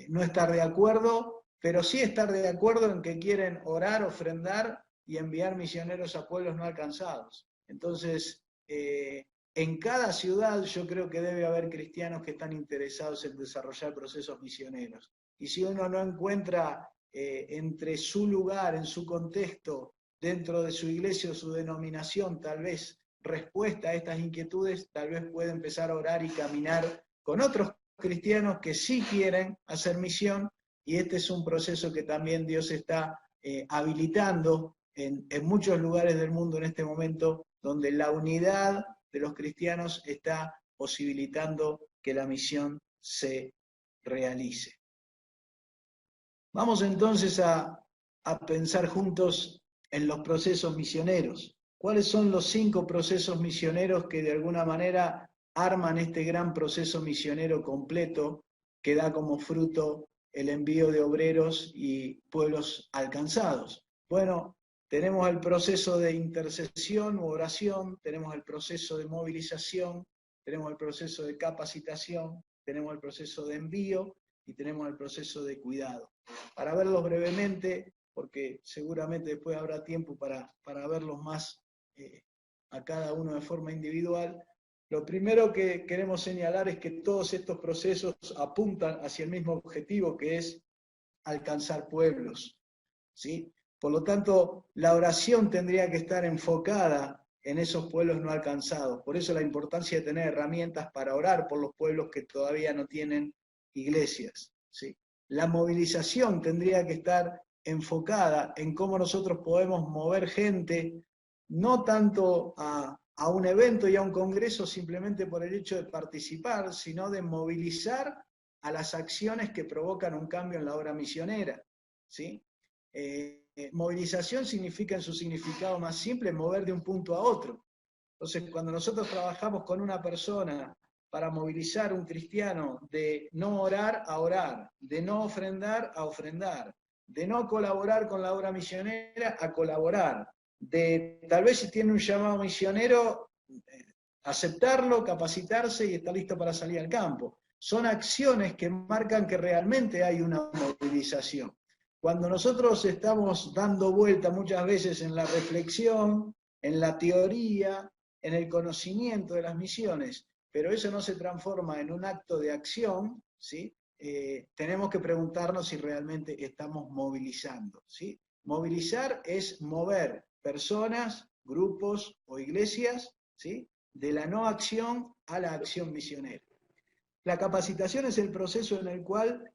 no estar de acuerdo, pero sí estar de acuerdo en que quieren orar, ofrendar y enviar misioneros a pueblos no alcanzados. Entonces, en cada ciudad yo creo que debe haber cristianos que están interesados en desarrollar procesos misioneros. Y si uno no encuentra entre su lugar, en su contexto, dentro de su iglesia o su denominación, tal vez respuesta a estas inquietudes, tal vez puede empezar a orar y caminar con otros cristianos que sí quieren hacer misión, y este es un proceso que también Dios está habilitando en muchos lugares del mundo en este momento, donde la unidad de los cristianos está posibilitando que la misión se realice. Vamos entonces a pensar juntos en los procesos misioneros. ¿Cuáles son los 5 procesos misioneros que de alguna manera arman este gran proceso misionero completo que da como fruto el envío de obreros y pueblos alcanzados? Bueno, tenemos el proceso de intercesión u oración, tenemos el proceso de movilización, tenemos el proceso de capacitación, tenemos el proceso de envío y tenemos el proceso de cuidado. Para verlos brevemente, porque seguramente después habrá tiempo para verlos más a cada uno de forma individual. Lo primero que queremos señalar es que todos estos procesos apuntan hacia el mismo objetivo, que es alcanzar pueblos, ¿sí? Por lo tanto, la oración tendría que estar enfocada en esos pueblos no alcanzados. Por eso la importancia de tener herramientas para orar por los pueblos que todavía no tienen iglesias, ¿sí? La movilización tendría que estar enfocada en cómo nosotros podemos mover gente, no tanto a un evento y a un congreso simplemente por el hecho de participar, sino de movilizar a las acciones que provocan un cambio en la obra misionera, ¿sí? Movilización significa, en su significado más simple, mover de un punto a otro. Entonces, cuando nosotros trabajamos con una persona para movilizar un cristiano de no orar a orar, de no ofrendar a ofrendar, de no colaborar con la obra misionera a colaborar, de tal vez si tiene un llamado misionero, aceptarlo, capacitarse y estar listo para salir al campo. Son acciones que marcan que realmente hay una movilización. Cuando nosotros estamos dando vuelta muchas veces en la reflexión, en la teoría, en el conocimiento de las misiones, pero eso no se transforma en un acto de acción, ¿sí? Tenemos que preguntarnos si realmente estamos movilizando, ¿sí? Movilizar es mover personas, grupos o iglesias, ¿sí? de la no acción a la acción misionera. La capacitación es el proceso en el cual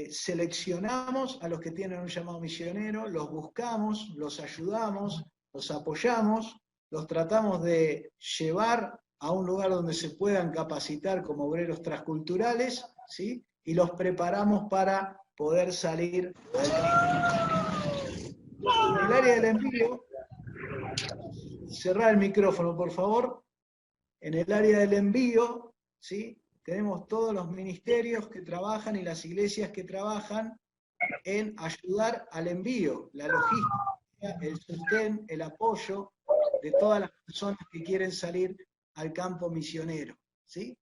seleccionamos a los que tienen un llamado misionero, los buscamos, los ayudamos, los apoyamos, los tratamos de llevar a un lugar donde se puedan capacitar como obreros transculturales, ¿sí? Y los preparamos para poder salir al campo. En el área del envío, cerrar el micrófono, por favor. En el área del envío, ¿sí? Tenemos todos los ministerios que trabajan y las iglesias que trabajan en ayudar al envío, la logística, el sostén, el apoyo de todas las personas que quieren salir al campo misionero, ¿sí?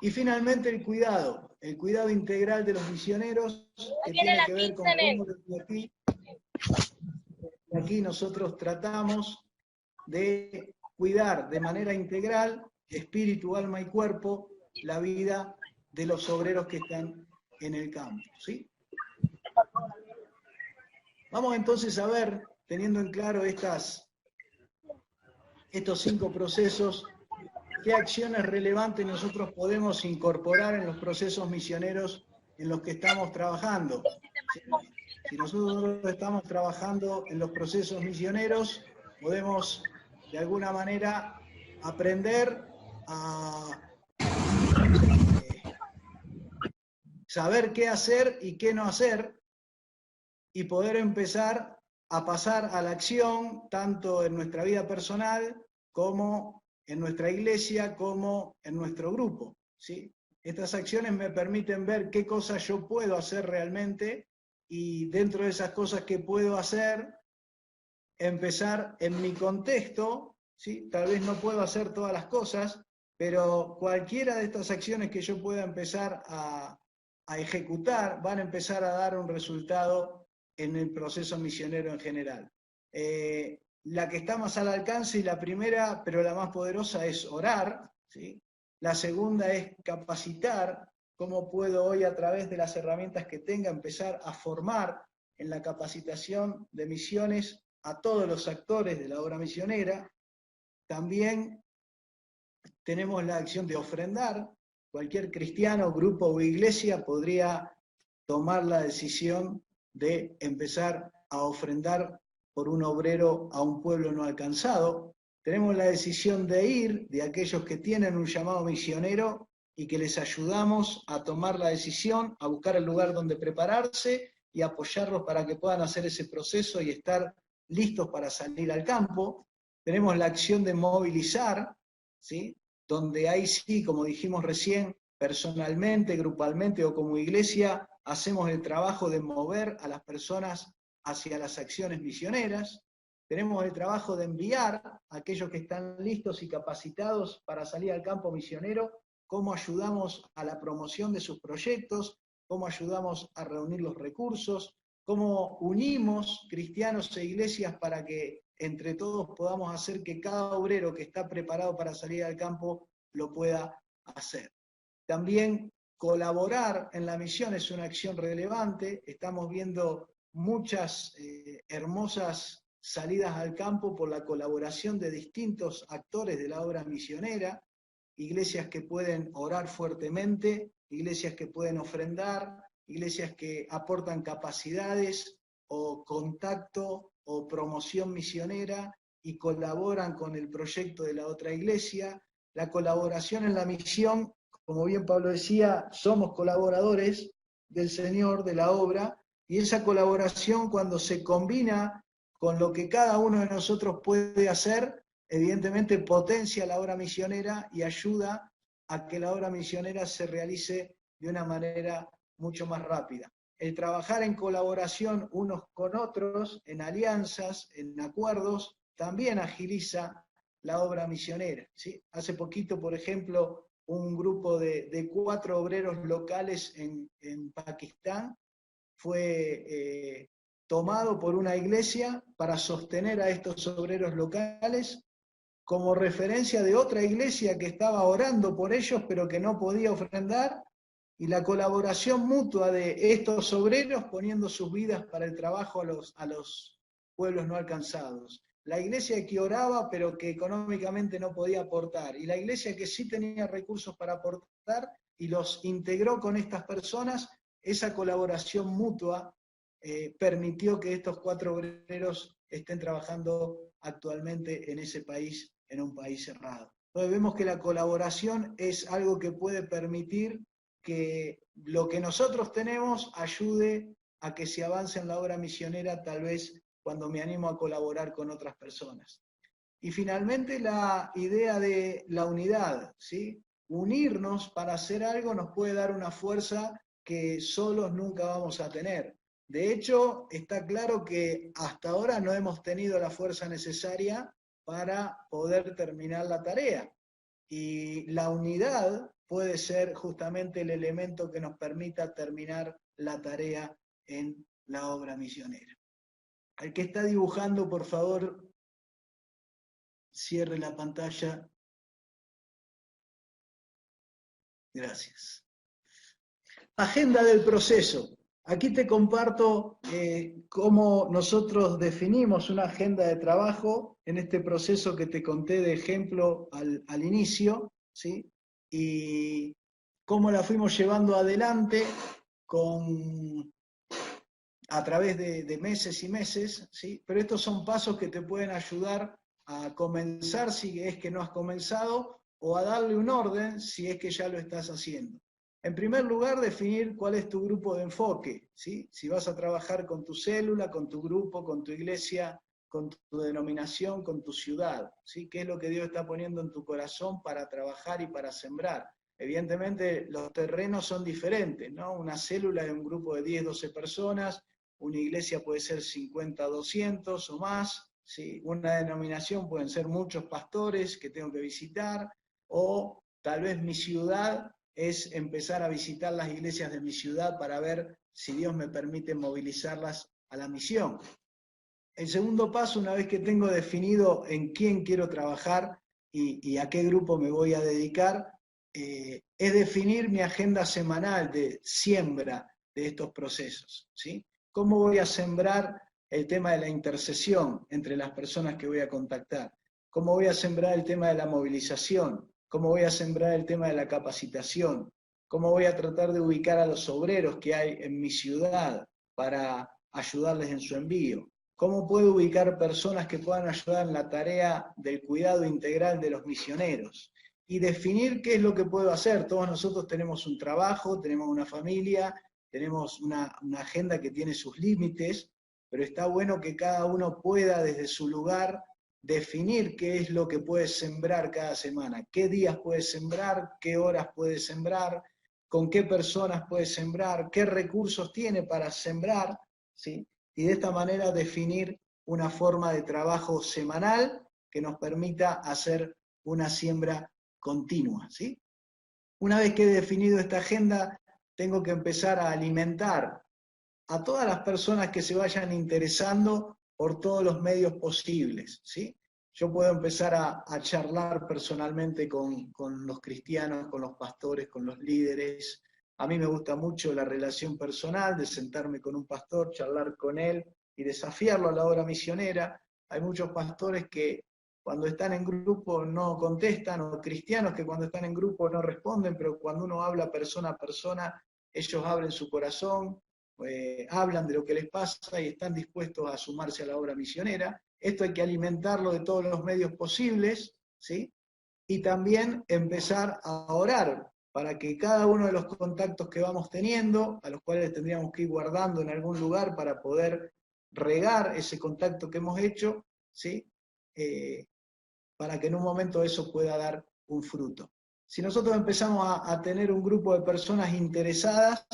Y finalmente el cuidado integral de los misioneros, que tiene que ver con cómo desde aquí nosotros tratamos de cuidar de manera integral, espíritu, alma y cuerpo, la vida de los obreros que están en el campo, ¿sí? Vamos entonces a ver, teniendo en claro estos 5 procesos, qué acciones relevantes nosotros podemos incorporar en los procesos misioneros en los que estamos trabajando. Si nosotros estamos trabajando en los procesos misioneros, podemos de alguna manera aprender a saber qué hacer y qué no hacer, y poder empezar a pasar a la acción, tanto en nuestra vida personal, como en nuestra iglesia, como en nuestro grupo, ¿sí? Estas acciones me permiten ver qué cosas yo puedo hacer realmente, y dentro de esas cosas que puedo hacer, empezar en mi contexto, ¿sí? Tal vez no puedo hacer todas las cosas, pero cualquiera de estas acciones que yo pueda empezar a ejecutar van a empezar a dar un resultado en el proceso misionero en general. La que está más al alcance y la primera, pero la más poderosa, es orar, ¿sí? La segunda es capacitar. ¿Cómo puedo hoy, a través de las herramientas que tenga, empezar a formar en la capacitación de misiones a todos los actores de la obra misionera? También tenemos la acción de ofrendar. Cualquier cristiano, grupo o iglesia podría tomar la decisión de empezar a ofrendar por un obrero a un pueblo no alcanzado. Tenemos la decisión de ir, de aquellos que tienen un llamado misionero y que les ayudamos a tomar la decisión, a buscar el lugar donde prepararse y apoyarlos para que puedan hacer ese proceso y estar listos para salir al campo. Tenemos la acción de movilizar, ¿sí? Donde ahí sí, como dijimos recién, personalmente, grupalmente o como iglesia, hacemos el trabajo de mover a las personas hacia las acciones misioneras. Tenemos el trabajo de enviar a aquellos que están listos y capacitados para salir al campo misionero, cómo ayudamos a la promoción de sus proyectos, cómo ayudamos a reunir los recursos, cómo unimos cristianos e iglesias para que entre todos podamos hacer que cada obrero que está preparado para salir al campo lo pueda hacer. También colaborar en la misión es una acción relevante. Estamos viendo muchas hermosas salidas al campo por la colaboración de distintos actores de la obra misionera, iglesias que pueden orar fuertemente, iglesias que pueden ofrendar, iglesias que aportan capacidades o contacto o promoción misionera y colaboran con el proyecto de la otra iglesia. La colaboración en la misión, como bien Pablo decía, somos colaboradores del Señor, de la obra, y esa colaboración, cuando se combina con lo que cada uno de nosotros puede hacer, evidentemente potencia la obra misionera y ayuda a que la obra misionera se realice de una manera mucho más rápida. El trabajar en colaboración unos con otros, en alianzas, en acuerdos, también agiliza la obra misionera, ¿sí? Hace poquito, por ejemplo, un grupo de 4 obreros locales en Pakistán fue tomado por una iglesia para sostener a estos obreros locales, como referencia de otra iglesia que estaba orando por ellos pero que no podía ofrendar, y la colaboración mutua de estos obreros poniendo sus vidas para el trabajo a los pueblos no alcanzados. la iglesia que oraba pero que económicamente no podía aportar, y la iglesia que sí tenía recursos para aportar y los integró con estas personas. Esa colaboración mutua permitió que estos 4 obreros estén trabajando actualmente en ese país, en un país cerrado. Entonces vemos que la colaboración es algo que puede permitir que lo que nosotros tenemos ayude a que se avance en la obra misionera, tal vez cuando me animo a colaborar con otras personas. Y finalmente la idea de la unidad, ¿sí? Unirnos para hacer algo nos puede dar una fuerza que solos nunca vamos a tener. De hecho, está claro que hasta ahora no hemos tenido la fuerza necesaria para poder terminar la tarea. Y la unidad puede ser justamente el elemento que nos permita terminar la tarea en la obra misionera. Al que está dibujando, por favor, cierre la pantalla. Gracias. Agenda del proceso. Aquí te comparto cómo nosotros definimos una agenda de trabajo en este proceso que te conté de ejemplo al inicio, ¿sí? Y cómo la fuimos llevando adelante a través de meses y meses, ¿sí? Pero estos son pasos que te pueden ayudar a comenzar si es que no has comenzado, o a darle un orden si es que ya lo estás haciendo. En primer lugar, definir cuál es tu grupo de enfoque, ¿sí? Si vas a trabajar con tu célula, con tu grupo, con tu iglesia, con tu denominación, con tu ciudad, ¿sí? ¿Qué es lo que Dios está poniendo en tu corazón para trabajar y para sembrar? Evidentemente los terrenos son diferentes, ¿no? Una célula es un grupo de 10, 12 personas, una iglesia puede ser 50, 200 o más, ¿sí? Una denominación pueden ser muchos pastores que tengo que visitar, o tal vez mi ciudad es empezar a visitar las iglesias de mi ciudad para ver si Dios me permite movilizarlas a la misión. El segundo paso, una vez que tengo definido en quién quiero trabajar y a qué grupo me voy a dedicar, es definir mi agenda semanal de siembra de estos procesos, ¿sí? ¿Cómo voy a sembrar el tema de la intercesión entre las personas que voy a contactar? ¿Cómo voy a sembrar el tema de la movilización? ¿Cómo voy a sembrar el tema de la capacitación? ¿Cómo voy a tratar de ubicar a los obreros que hay en mi ciudad para ayudarles en su envío? ¿Cómo puedo ubicar personas que puedan ayudar en la tarea del cuidado integral de los misioneros? Y definir qué es lo que puedo hacer. Todos nosotros tenemos un trabajo, tenemos una familia, tenemos una agenda que tiene sus límites, pero está bueno que cada uno pueda desde su lugar definir qué es lo que puede sembrar cada semana, qué días puede sembrar, qué horas puede sembrar, con qué personas puede sembrar, qué recursos tiene para sembrar, ¿sí? Y de esta manera definir una forma de trabajo semanal que nos permita hacer una siembra continua, ¿sí? Una vez que he definido esta agenda, tengo que empezar a alimentar a todas las personas que se vayan interesando por todos los medios posibles, ¿sí? Yo puedo empezar a charlar personalmente con los cristianos, con los pastores, con los líderes. A mí me gusta mucho la relación personal, de sentarme con un pastor, charlar con él y desafiarlo a la obra misionera. Hay muchos pastores que cuando están en grupo no contestan, o cristianos que cuando están en grupo no responden, pero cuando uno habla persona a persona, ellos abren su corazón, hablan de lo que les pasa y están dispuestos a sumarse a la obra misionera. Esto hay que alimentarlo de todos los medios posibles, ¿sí? Y también empezar a orar para que cada uno de los contactos que vamos teniendo, a los cuales tendríamos que ir guardando en algún lugar para poder regar ese contacto que hemos hecho, ¿sí? Para que en un momento eso pueda dar un fruto. Si nosotros empezamos a tener un grupo de personas interesadas,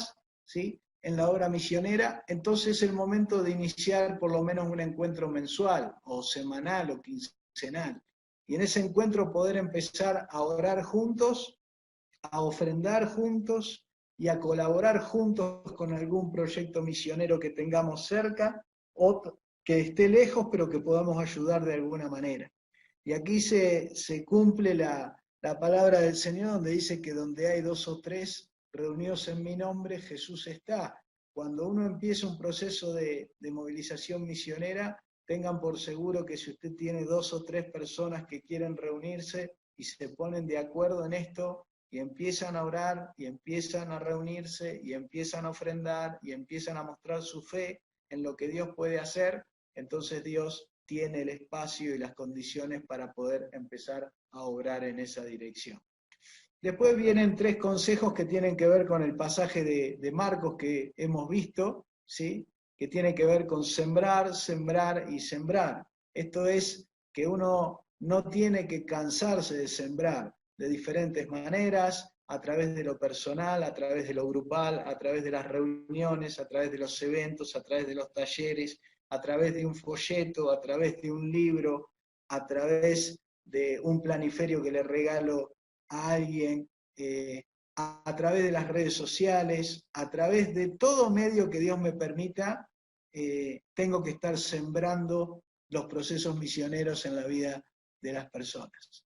¿sí?, en la obra misionera, entonces es el momento de iniciar por lo menos un encuentro mensual, o semanal, o quincenal. Y en ese encuentro poder empezar a orar juntos, a ofrendar juntos y a colaborar juntos con algún proyecto misionero que tengamos cerca, o que esté lejos, pero que podamos ayudar de alguna manera. Y aquí se cumple la palabra del Señor, donde dice que donde hay 2 o 3 reunidos en mi nombre, Jesús está. Cuando uno empieza un proceso de movilización misionera, tengan por seguro que si usted tiene 2 o 3 personas que quieren reunirse y se ponen de acuerdo en esto, y empiezan a orar, y empiezan a reunirse, y empiezan a ofrendar, y empiezan a mostrar su fe en lo que Dios puede hacer, entonces Dios tiene el espacio y las condiciones para poder empezar a obrar en esa dirección. Después vienen 3 consejos que tienen que ver con el pasaje de Marcos que hemos visto, ¿sí? Que tiene que ver con sembrar, sembrar y sembrar. Esto es que uno no tiene que cansarse de sembrar de diferentes maneras, a través de lo personal, a través de lo grupal, a través de las reuniones, a través de los eventos, a través de los talleres, a través de un folleto, a través de un libro, a través de un planiferio que le regalo a alguien, a través de las redes sociales, a través de todo medio que Dios me permita, tengo que estar sembrando los procesos misioneros en la vida de las personas.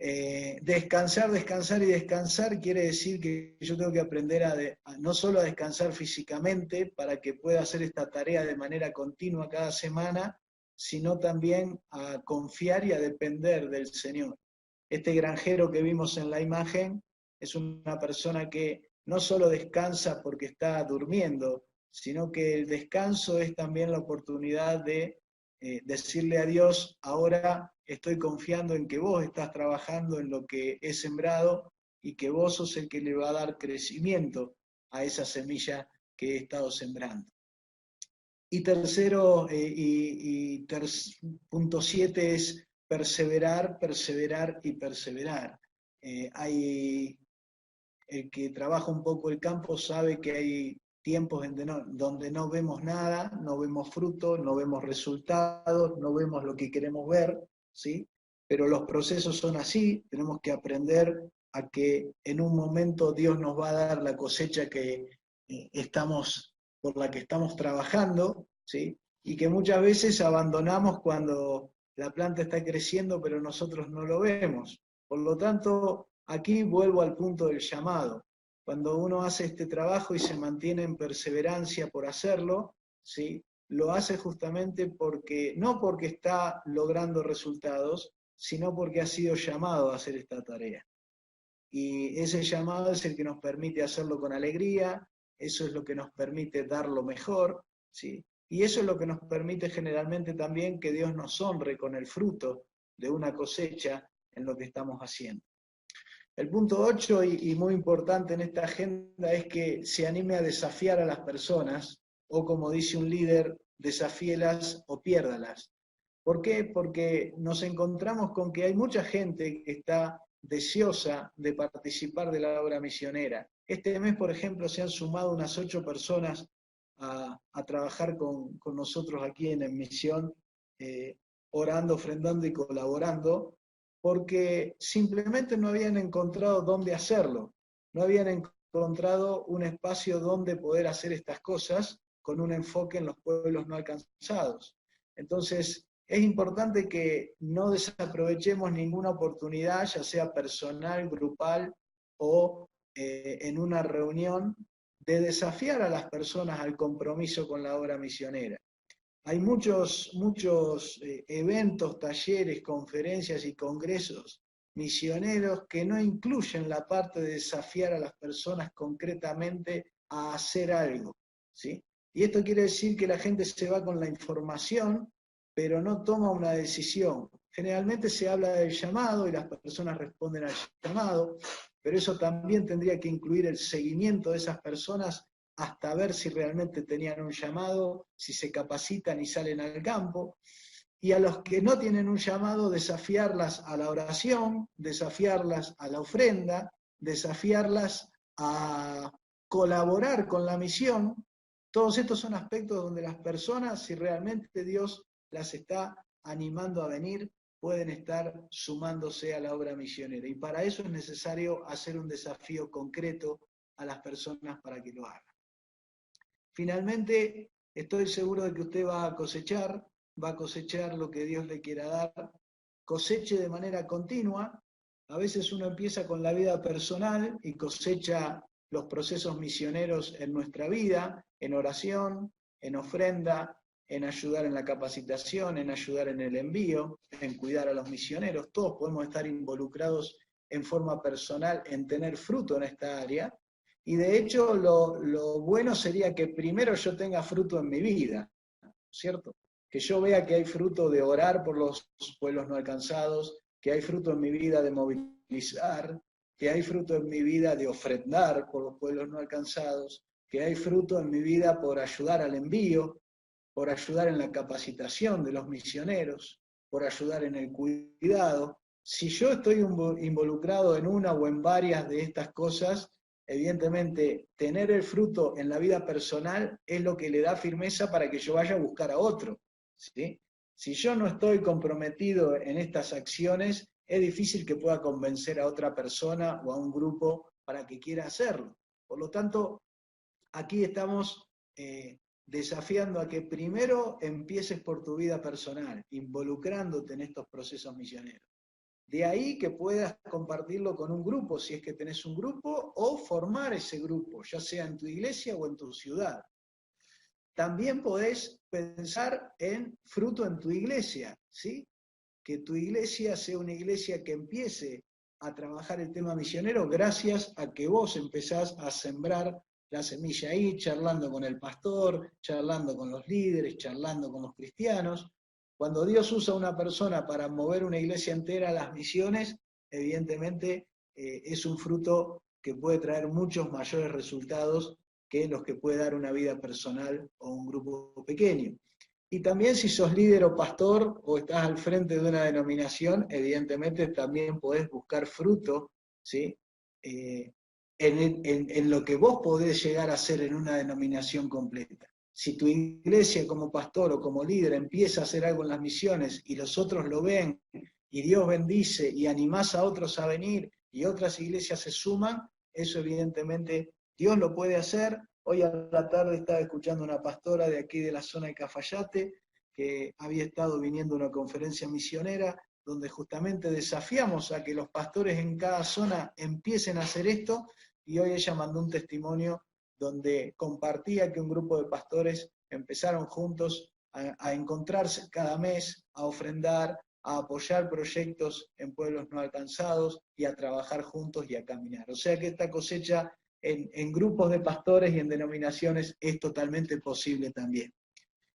Descansar, descansar y descansar quiere decir que yo tengo que aprender a no solo a descansar físicamente para que pueda hacer esta tarea de manera continua cada semana, sino también a confiar y a depender del Señor. Este granjero que vimos en la imagen es una persona que no solo descansa porque está durmiendo, sino que el descanso es también la oportunidad de decirle a Dios, ahora estoy confiando en que vos estás trabajando en lo que he sembrado y que vos sos el que le va a dar crecimiento a esa semilla que he estado sembrando. Y tercero, punto 7 es perseverar, perseverar y perseverar. El que trabaja un poco el campo sabe que hay tiempos donde no vemos nada, no vemos fruto, no vemos resultados, no vemos lo que queremos ver, ¿sí? Pero los procesos son así, tenemos que aprender a que en un momento Dios nos va a dar la cosecha que por la que estamos trabajando, ¿sí? Y que muchas veces abandonamos cuando la planta está creciendo, pero nosotros no lo vemos. Por lo tanto, aquí vuelvo al punto del llamado. Cuando uno hace este trabajo y se mantiene en perseverancia por hacerlo, ¿sí? Lo hace justamente no porque está logrando resultados, sino porque ha sido llamado a hacer esta tarea. Y ese llamado es el que nos permite hacerlo con alegría, eso es lo que nos permite dar lo mejor, ¿sí? Y eso es lo que nos permite generalmente también que Dios nos honre con el fruto de una cosecha en lo que estamos haciendo. El punto 8, y muy importante en esta agenda, es que se anime a desafiar a las personas, o como dice un líder, desafíelas o piérdalas. ¿Por qué? Porque nos encontramos con que hay mucha gente que está deseosa de participar de la obra misionera. Este mes, por ejemplo, se han sumado unas 8 personas a trabajar con nosotros aquí en Misión, orando, ofrendando y colaborando, porque simplemente no habían encontrado dónde hacerlo, no habían encontrado un espacio donde poder hacer estas cosas con un enfoque en los pueblos no alcanzados. Entonces, es importante que no desaprovechemos ninguna oportunidad, ya sea personal, grupal o en una reunión, de desafiar a las personas al compromiso con la obra misionera. Hay muchos eventos, talleres, conferencias y congresos misioneros que no incluyen la parte de desafiar a las personas concretamente a hacer algo, ¿sí? Y esto quiere decir que la gente se va con la información, pero no toma una decisión. Generalmente se habla del llamado y las personas responden al llamado, pero eso también tendría que incluir el seguimiento de esas personas hasta ver si realmente tenían un llamado, si se capacitan y salen al campo. Y a los que no tienen un llamado, desafiarlas a la oración, desafiarlas a la ofrenda, desafiarlas a colaborar con la misión. Todos estos son aspectos donde las personas, si realmente Dios las está animando a venir, pueden estar sumándose a la obra misionera. Y para eso es necesario hacer un desafío concreto a las personas para que lo hagan. Finalmente, estoy seguro de que usted va a cosechar lo que Dios le quiera dar, coseche de manera continua. A veces uno empieza con la vida personal y cosecha los procesos misioneros en nuestra vida, en oración, en ofrenda, en ayudar en la capacitación, en ayudar en el envío, en cuidar a los misioneros. Todos podemos estar involucrados en forma personal en tener fruto en esta área. Y de hecho lo bueno sería que primero yo tenga fruto en mi vida, ¿cierto? Que yo vea que hay fruto de orar por los pueblos no alcanzados, que hay fruto en mi vida de movilizar, que hay fruto en mi vida de ofrendar por los pueblos no alcanzados, que hay fruto en mi vida por ayudar al envío, por ayudar en la capacitación de los misioneros, por ayudar en el cuidado. Si yo estoy involucrado en una o en varias de estas cosas, evidentemente tener el fruto en la vida personal es lo que le da firmeza para que yo vaya a buscar a otro, ¿sí? Si yo no estoy comprometido en estas acciones, es difícil que pueda convencer a otra persona o a un grupo para que quiera hacerlo. Por lo tanto, aquí estamos desafiando a que primero empieces por tu vida personal, involucrándote en estos procesos misioneros. De ahí que puedas compartirlo con un grupo, si es que tenés un grupo, o formar ese grupo, ya sea en tu iglesia o en tu ciudad. También podés pensar en fruto en tu iglesia, ¿sí? Que tu iglesia sea una iglesia que empiece a trabajar el tema misionero gracias a que vos empezás a sembrar la semilla ahí, charlando con el pastor, charlando con los líderes, charlando con los cristianos. Cuando Dios usa a una persona para mover una iglesia entera a las misiones, evidentemente es un fruto que puede traer muchos mayores resultados que los que puede dar una vida personal o un grupo pequeño. Y también si sos líder o pastor o estás al frente de una denominación, evidentemente también podés buscar fruto, ¿sí? En lo que vos podés llegar a hacer en una denominación completa. Si tu iglesia como pastor o como líder empieza a hacer algo en las misiones y los otros lo ven y Dios bendice y animás a otros a venir y otras iglesias se suman, eso evidentemente Dios lo puede hacer. Hoy a la tarde estaba escuchando una pastora de aquí de la zona de Cafayate, que había estado viniendo a una conferencia misionera, donde justamente desafiamos a que los pastores en cada zona empiecen a hacer esto, y hoy ella mandó un testimonio donde compartía que un grupo de pastores empezaron juntos a encontrarse cada mes, a ofrendar, a apoyar proyectos en pueblos no alcanzados y a trabajar juntos y a caminar. O sea que esta cosecha en grupos de pastores y en denominaciones es totalmente posible también.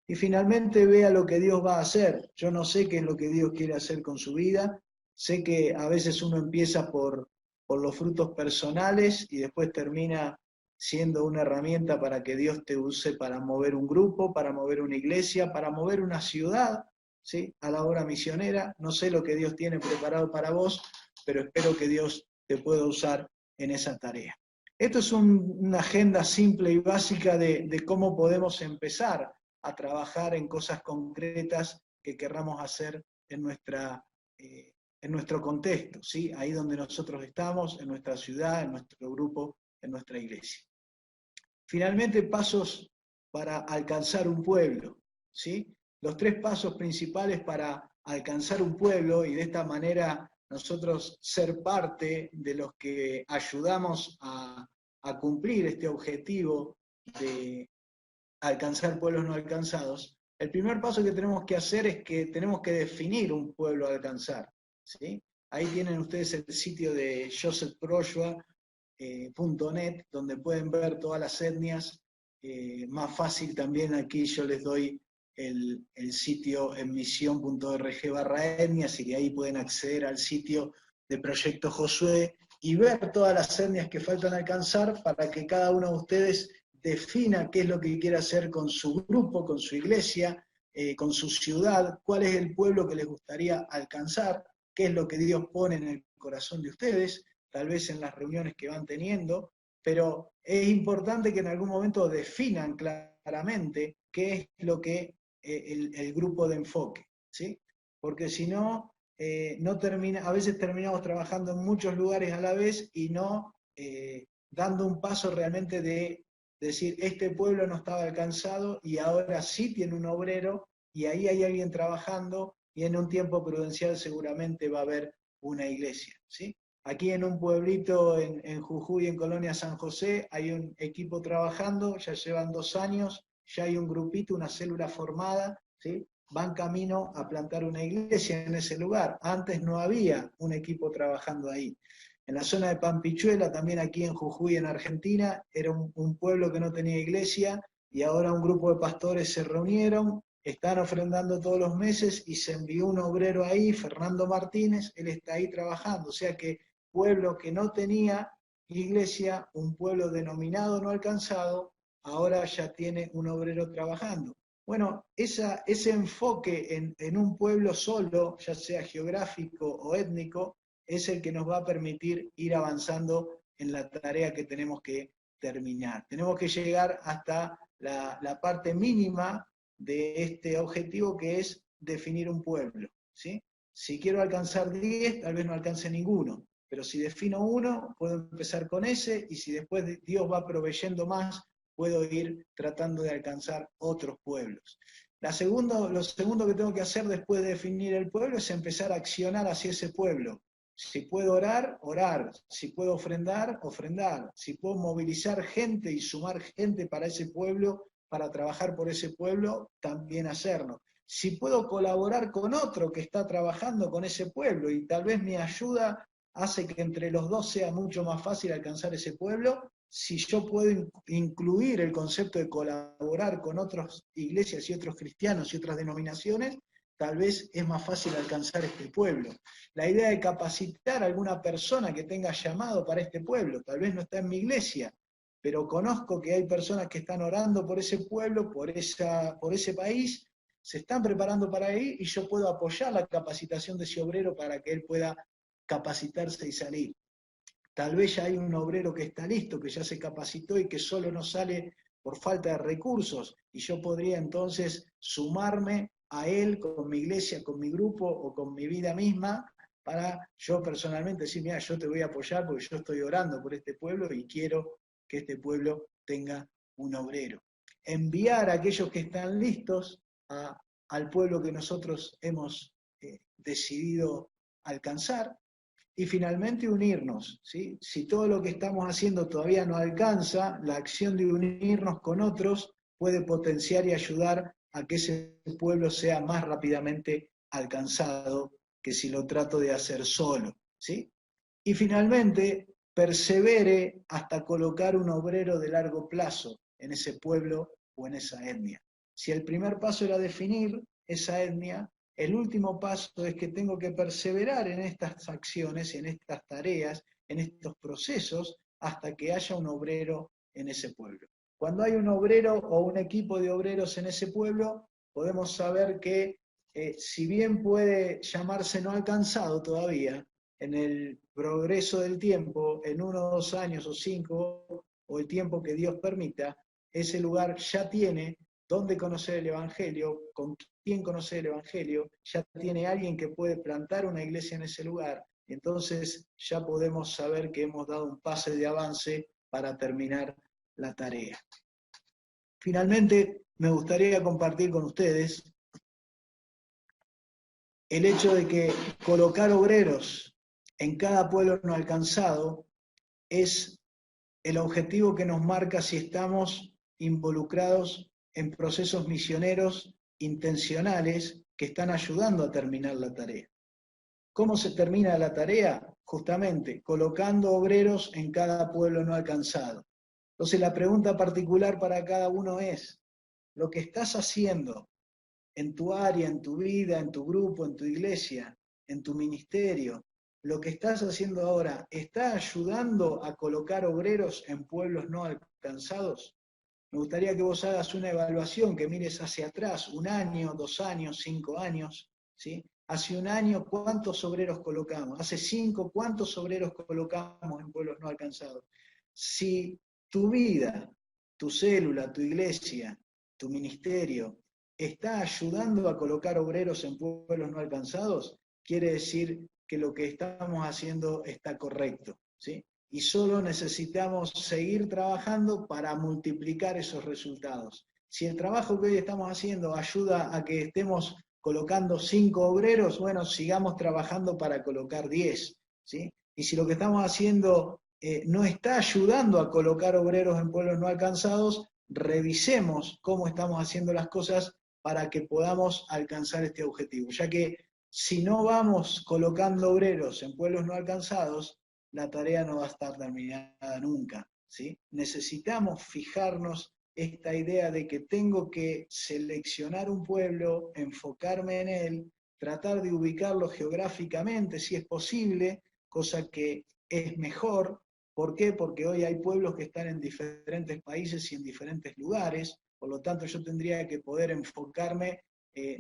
Y finalmente vea lo que Dios va a hacer. Yo no sé qué es lo que Dios quiere hacer con su vida. Sé que a veces uno empieza por los frutos personales y después termina siendo una herramienta para que Dios te use para mover un grupo, para mover una iglesia, para mover una ciudad, ¿sí? A la obra misionera. No sé lo que Dios tiene preparado para vos, pero espero que Dios te pueda usar en esa tarea. Esto es una agenda simple y básica de cómo podemos empezar a trabajar en cosas concretas que querramos hacer en nuestro contexto, ¿sí? Ahí donde nosotros estamos, en nuestra ciudad, en nuestro grupo, en nuestra iglesia. Finalmente, pasos para alcanzar un pueblo, ¿sí? Los 3 pasos principales para alcanzar un pueblo y de esta manera nosotros ser parte de los que ayudamos a cumplir este objetivo de alcanzar pueblos no alcanzados. El primer paso que tenemos que hacer es que tenemos que definir un pueblo a alcanzar, ¿sí? Ahí tienen ustedes el sitio de josephproshua.net, donde pueden ver todas las etnias. Más fácil también aquí yo les doy el sitio en misión.org/etnias, y de ahí pueden acceder al sitio de Proyecto Josué y ver todas las etnias que faltan alcanzar para que cada uno de ustedes defina qué es lo que quiere hacer con su grupo, con su iglesia, con su ciudad, cuál es el pueblo que les gustaría alcanzar, qué es lo que Dios pone en el corazón de ustedes, tal vez en las reuniones que van teniendo, pero es importante que en algún momento definan claramente qué es lo que el grupo de enfoque, ¿sí? Porque si no, a veces terminamos trabajando en muchos lugares a la vez y no dando un paso realmente de decir, este pueblo no estaba alcanzado y ahora sí tiene un obrero y ahí hay alguien trabajando y en un tiempo prudencial seguramente va a haber una iglesia, ¿sí? Aquí en un pueblito en Jujuy, en Colonia San José, hay un equipo trabajando, ya llevan 2 años, ya hay un grupito, una célula formada, ¿sí? Van camino a plantar una iglesia en ese lugar. Antes no había un equipo trabajando ahí. En la zona de Pampichuela, también aquí en Jujuy, en Argentina, era un pueblo que no tenía iglesia, y ahora un grupo de pastores se reunieron, están ofrendando todos los meses, y se envió un obrero ahí, Fernando Martínez, él está ahí trabajando. O sea que pueblo que no tenía iglesia, un pueblo denominado no alcanzado, ahora ya tiene un obrero trabajando. Bueno, ese enfoque en un pueblo solo, ya sea geográfico o étnico, es el que nos va a permitir ir avanzando en la tarea que tenemos que terminar. Tenemos que llegar hasta la parte mínima de este objetivo, que es definir un pueblo, ¿sí? Si quiero alcanzar 10, tal vez no alcance ninguno, pero si defino uno, puedo empezar con ese, y si después Dios va proveyendo más, puedo ir tratando de alcanzar otros pueblos. Lo segundo que tengo que hacer después de definir el pueblo es empezar a accionar hacia ese pueblo. Si puedo orar, orar. Si puedo ofrendar, ofrendar. Si puedo movilizar gente y sumar gente para ese pueblo, para trabajar por ese pueblo, también hacerlo. Si puedo colaborar con otro que está trabajando con ese pueblo, y tal vez mi ayuda hace que entre los dos sea mucho más fácil alcanzar ese pueblo, si yo puedo incluir el concepto de colaborar con otras iglesias y otros cristianos y otras denominaciones, tal vez es más fácil alcanzar este pueblo. La idea de capacitar a alguna persona que tenga llamado para este pueblo, tal vez no está en mi iglesia, pero conozco que hay personas que están orando por ese pueblo, por ese país, se están preparando para ir, y yo puedo apoyar la capacitación de ese obrero para que él pueda capacitarse y salir. Tal vez ya hay un obrero que está listo, que ya se capacitó y que solo no sale por falta de recursos, y yo podría entonces sumarme a él con mi iglesia, con mi grupo o con mi vida misma, para yo personalmente decir, mira, yo te voy a apoyar porque yo estoy orando por este pueblo y quiero que este pueblo tenga un obrero. Enviar a aquellos que están listos al pueblo que nosotros hemos decidido alcanzar. Y finalmente unirnos, ¿sí? Si todo lo que estamos haciendo todavía no alcanza, la acción de unirnos con otros puede potenciar y ayudar a que ese pueblo sea más rápidamente alcanzado que si lo trato de hacer solo, ¿sí? Y finalmente, persevere hasta colocar un obrero de largo plazo en ese pueblo o en esa etnia. Si el primer paso era definir esa etnia, el último paso es que tengo que perseverar en estas acciones, en estas tareas, en estos procesos, hasta que haya un obrero en ese pueblo. Cuando hay un obrero o un equipo de obreros en ese pueblo, podemos saber que si bien puede llamarse no alcanzado todavía, en el progreso del tiempo, en 1 o 2 años o 5, o el tiempo que Dios permita, ese lugar ya tiene dónde conocer el Evangelio, con quién conocer el Evangelio, ya tiene alguien que puede plantar una iglesia en ese lugar, y entonces ya podemos saber que hemos dado un pase de avance para terminar la tarea. Finalmente, me gustaría compartir con ustedes el hecho de que colocar obreros en cada pueblo no alcanzado es el objetivo que nos marca si estamos involucrados en procesos misioneros intencionales que están ayudando a terminar la tarea. ¿Cómo se termina la tarea? Justamente colocando obreros en cada pueblo no alcanzado. Entonces la pregunta particular para cada uno es, ¿lo que estás haciendo en tu área, en tu vida, en tu grupo, en tu iglesia, en tu ministerio, lo que estás haciendo ahora, está ayudando a colocar obreros en pueblos no alcanzados? Me gustaría que vos hagas una evaluación, que mires hacia atrás, 1 año, 2 años, 5 años, ¿sí? Hace 1 año, ¿cuántos obreros colocamos? Hace 5, ¿cuántos obreros colocamos en pueblos no alcanzados? Si tu vida, tu célula, tu iglesia, tu ministerio, está ayudando a colocar obreros en pueblos no alcanzados, quiere decir que lo que estamos haciendo está correcto, ¿sí? Y solo necesitamos seguir trabajando para multiplicar esos resultados. Si el trabajo que hoy estamos haciendo ayuda a que estemos colocando 5 obreros, bueno, sigamos trabajando para colocar 10, ¿sí? Y si lo que estamos haciendo no está ayudando a colocar obreros en pueblos no alcanzados, revisemos cómo estamos haciendo las cosas para que podamos alcanzar este objetivo, ya que si no vamos colocando obreros en pueblos no alcanzados, la tarea no va a estar terminada nunca, ¿sí? Necesitamos fijarnos esta idea de que tengo que seleccionar un pueblo, enfocarme en él, tratar de ubicarlo geográficamente si es posible, cosa que es mejor. ¿Por qué? Porque hoy hay pueblos que están en diferentes países y en diferentes lugares, por lo tanto yo tendría que poder enfocarme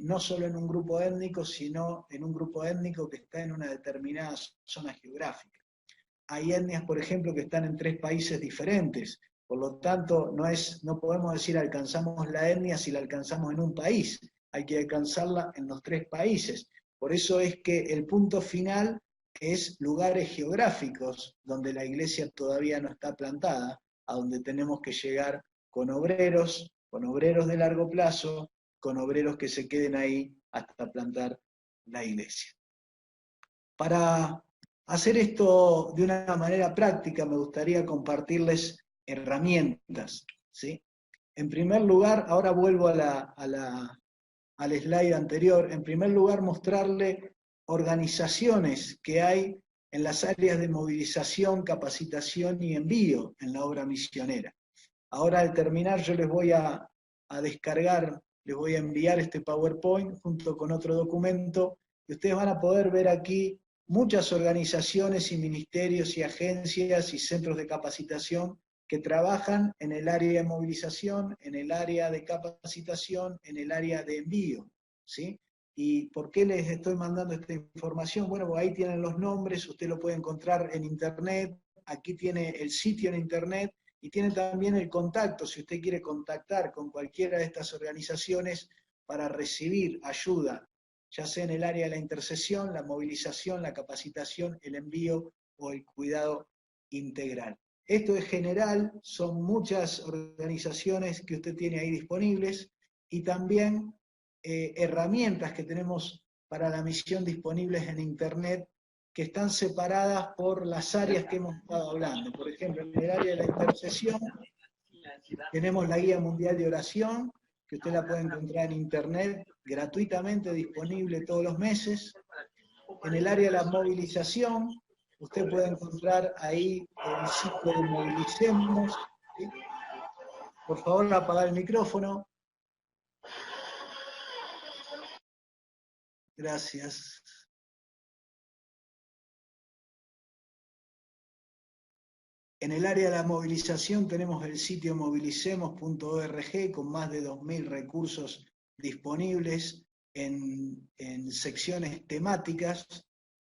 no solo en un grupo étnico, sino en un grupo étnico que está en una determinada zona geográfica. Hay etnias, por ejemplo, que están en 3 países diferentes, por lo tanto no podemos decir alcanzamos la etnia si la alcanzamos en un país, hay que alcanzarla en los 3 países. Por eso es que el punto final es lugares geográficos donde la iglesia todavía no está plantada, a donde tenemos que llegar con obreros de largo plazo, con obreros que se queden ahí hasta plantar la iglesia. Para hacer esto de una manera práctica, me gustaría compartirles herramientas, ¿sí? En primer lugar, ahora vuelvo al slide anterior, en primer lugar mostrarle organizaciones que hay en las áreas de movilización, capacitación y envío en la obra misionera. Ahora al terminar yo les voy a descargar, les voy a enviar este PowerPoint junto con otro documento y ustedes van a poder ver aquí muchas organizaciones y ministerios y agencias y centros de capacitación que trabajan en el área de movilización, en el área de capacitación, en el área de envío, ¿sí? ¿Y por qué les estoy mandando esta información? Bueno, pues ahí tienen los nombres, usted lo puede encontrar en internet, aquí tiene el sitio en internet, y tiene también el contacto, si usted quiere contactar con cualquiera de estas organizaciones para recibir ayuda, ya sea en el área de la intercesión, la movilización, la capacitación, el envío o el cuidado integral. Esto es general, son muchas organizaciones que usted tiene ahí disponibles y también herramientas que tenemos para la misión disponibles en internet que están separadas por las áreas que hemos estado hablando. Por ejemplo, en el área de la intercesión tenemos la Guía Mundial de Oración, que usted la puede encontrar en internet, gratuitamente disponible todos los meses. En el área de la movilización, usted puede encontrar ahí el sitio de Movilicemos. ¿Sí? Por favor, apagar el micrófono. Gracias. En el área de la movilización tenemos el sitio movilicemos.org con más de 2.000 recursos disponibles en secciones temáticas,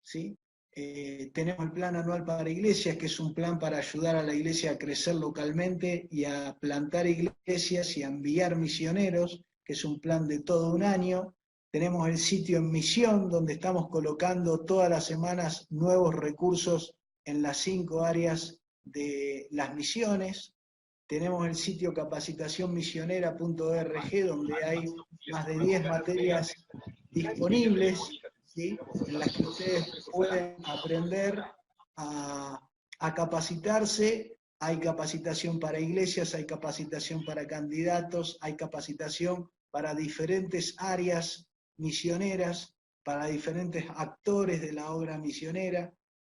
¿sí? Tenemos el plan anual para iglesias, que es un plan para ayudar a la iglesia a crecer localmente y a plantar iglesias y a enviar misioneros, que es un plan de todo un año. Tenemos el sitio en misión, donde estamos colocando todas las semanas nuevos recursos en las 5 áreas de las misiones. Tenemos el sitio capacitacionmisionera.org, donde hay más de 10 materias disponibles, ¿sí? En las que ustedes pueden aprender a capacitarse. Hay capacitación para iglesias, hay capacitación para candidatos, hay capacitación para diferentes áreas misioneras, para diferentes actores de la obra misionera.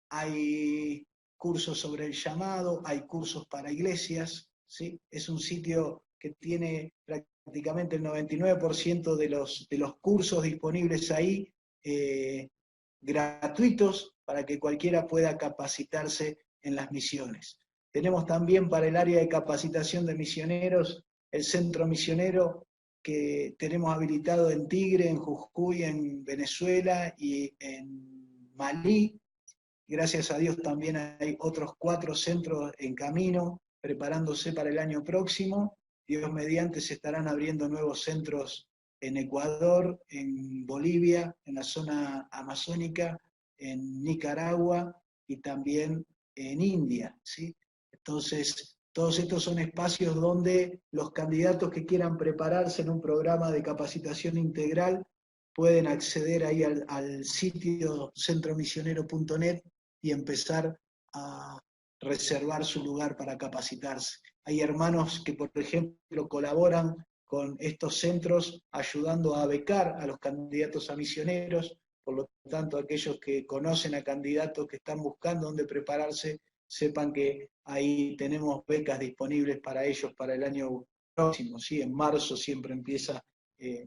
Hay cursos sobre el llamado, hay cursos para iglesias, ¿sí? Es un sitio que tiene prácticamente el 99% de los cursos disponibles ahí, gratuitos, para que cualquiera pueda capacitarse en las misiones. Tenemos también para el área de capacitación de misioneros el centro misionero que tenemos habilitado en Tigre, en Jujuy, en Venezuela y en Malí. Gracias a Dios también hay otros 4 centros en camino, preparándose para el año próximo. Dios mediante se estarán abriendo nuevos centros en Ecuador, en Bolivia, en la zona amazónica, en Nicaragua y también en India, ¿sí? Entonces, todos estos son espacios donde los candidatos que quieran prepararse en un programa de capacitación integral pueden acceder ahí al sitio centromisionero.net y empezar a reservar su lugar para capacitarse. Hay hermanos que, por ejemplo, colaboran con estos centros ayudando a becar a los candidatos a misioneros. Por lo tanto, aquellos que conocen a candidatos que están buscando dónde prepararse, sepan que ahí tenemos becas disponibles para ellos para el año próximo. ¿Sí? En marzo siempre empieza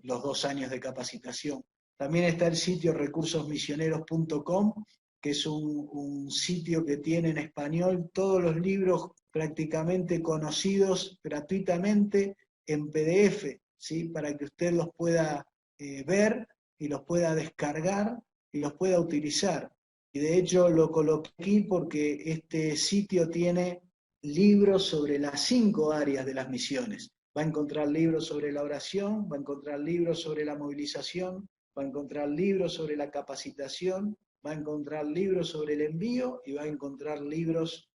los 2 años de capacitación. También está el sitio recursosmisioneros.com, que es un sitio que tiene en español todos los libros prácticamente conocidos gratuitamente en PDF, ¿sí? Para que usted los pueda ver y los pueda descargar y los pueda utilizar. Y de hecho lo coloqué aquí porque este sitio tiene libros sobre las 5 áreas de las misiones. Va a encontrar libros sobre la oración, va a encontrar libros sobre la movilización, va a encontrar libros sobre la capacitación, va a encontrar libros sobre el envío y va a encontrar libros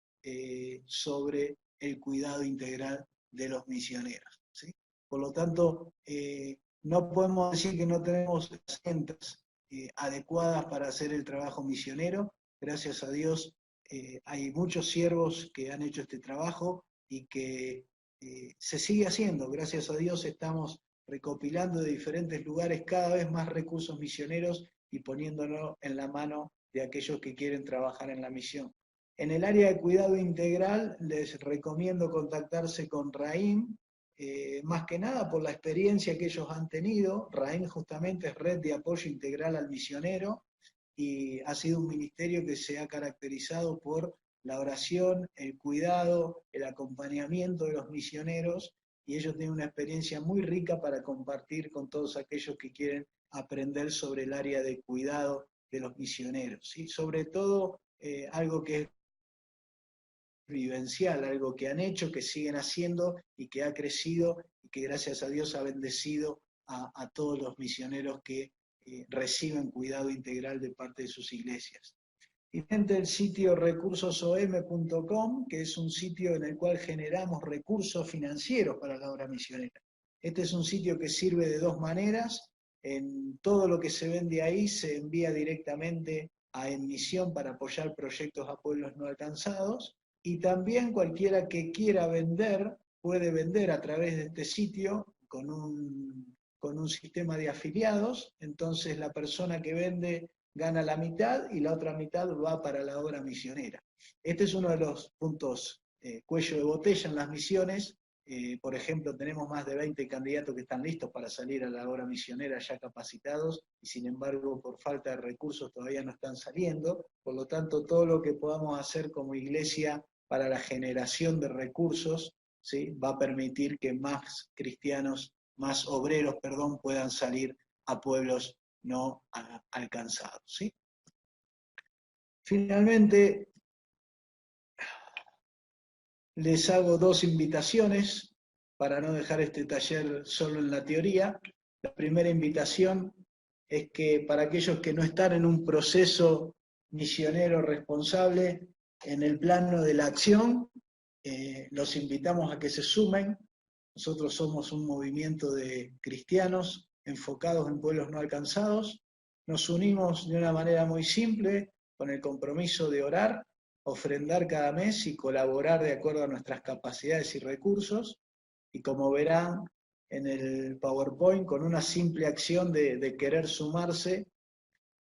sobre el cuidado integral de los misioneros. ¿Sí? Por lo tanto, no podemos decir que no tenemos herramientas adecuadas para hacer el trabajo misionero. Gracias a Dios hay muchos siervos que han hecho este trabajo y que se sigue haciendo. Gracias a Dios estamos recopilando de diferentes lugares cada vez más recursos misioneros y poniéndolo en la mano de aquellos que quieren trabajar en la misión. En el área de cuidado integral les recomiendo contactarse con RAIM, más que nada por la experiencia que ellos han tenido. RAIM justamente es Red de Apoyo Integral al Misionero y ha sido un ministerio que se ha caracterizado por la oración, el cuidado, el acompañamiento de los misioneros, y ellos tienen una experiencia muy rica para compartir con todos aquellos que quieren aprender sobre el área de cuidado de los misioneros. ¿Sí? Sobre todo algo que es vivencial, algo que han hecho, que siguen haciendo y que ha crecido y que gracias a Dios ha bendecido a todos los misioneros que reciben cuidado integral de parte de sus iglesias. Y frente al sitio recursosom.com, que es un sitio en el cual generamos recursos financieros para la obra misionera. Este es un sitio que sirve de 2 maneras. En todo lo que se vende ahí se envía directamente a Enmisión para apoyar proyectos a pueblos no alcanzados. Y también cualquiera que quiera vender puede vender a través de este sitio con un sistema de afiliados. Entonces la persona que vende gana la mitad y la otra mitad va para la obra misionera. Este es uno de los puntos cuello de botella en las misiones. Por ejemplo, tenemos más de 20 candidatos que están listos para salir a la obra misionera ya capacitados y sin embargo por falta de recursos todavía no están saliendo. Por lo tanto, todo lo que podamos hacer como iglesia para la generación de recursos, ¿sí? Va a permitir que más cristianos, más obreros, perdón, puedan salir a pueblos no alcanzados. ¿Sí? Finalmente, les hago 2 invitaciones para no dejar este taller solo en la teoría. La primera invitación es que para aquellos que no están en un proceso misionero responsable en el plano de la acción, los invitamos a que se sumen. Nosotros somos un movimiento de cristianos enfocados en pueblos no alcanzados. Nos unimos de una manera muy simple con el compromiso de orar, ofrendar cada mes y colaborar de acuerdo a nuestras capacidades y recursos. Y como verán en el PowerPoint, con una simple acción de querer sumarse,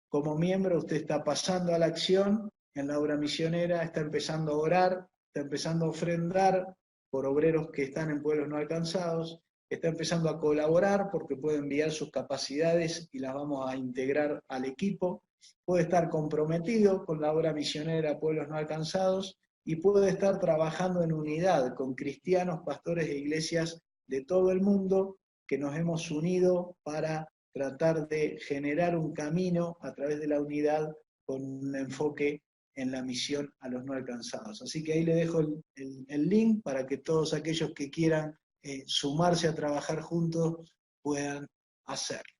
como miembro usted está pasando a la acción en la obra misionera, está empezando a orar, está empezando a ofrendar por obreros que están en pueblos no alcanzados, está empezando a colaborar porque puede enviar sus capacidades y las vamos a integrar al equipo, puede estar comprometido con la obra misionera a pueblos no alcanzados y puede estar trabajando en unidad con cristianos, pastores e iglesias de todo el mundo que nos hemos unido para tratar de generar un camino a través de la unidad con un enfoque en la misión a los no alcanzados. Así que ahí le dejo el link para que todos aquellos que quieran sumarse a trabajar juntos puedan hacerlo.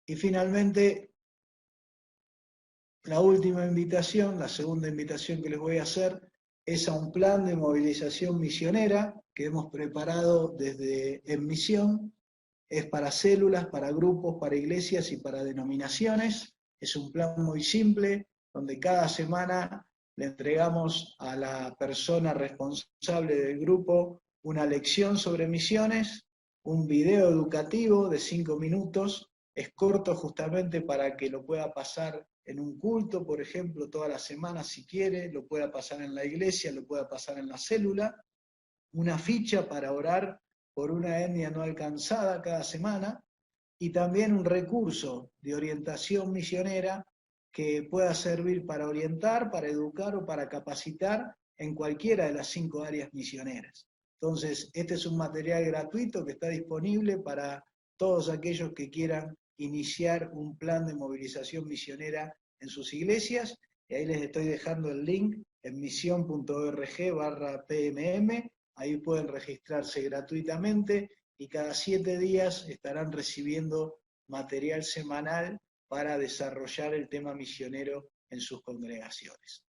Y finalmente, la última invitación, la segunda invitación que les voy a hacer, es a un plan de movilización misionera que hemos preparado desde Enmisión. Es para células, para grupos, para iglesias y para denominaciones. Es un plan muy simple, donde cada semana le entregamos a la persona responsable del grupo una lección sobre misiones, un video educativo de 5 minutos, es corto justamente para que lo pueda pasar en un culto, por ejemplo, toda la semana si quiere, lo pueda pasar en la iglesia, lo pueda pasar en la célula, una ficha para orar por una etnia no alcanzada cada semana, y también un recurso de orientación misionera que pueda servir para orientar, para educar o para capacitar en cualquiera de las 5 áreas misioneras. Entonces, este es un material gratuito que está disponible para todos aquellos que quieran iniciar un plan de movilización misionera en sus iglesias, y ahí les estoy dejando el link en misión.org/pmm, ahí pueden registrarse gratuitamente, y cada 7 días estarán recibiendo material semanal para desarrollar el tema misionero en sus congregaciones.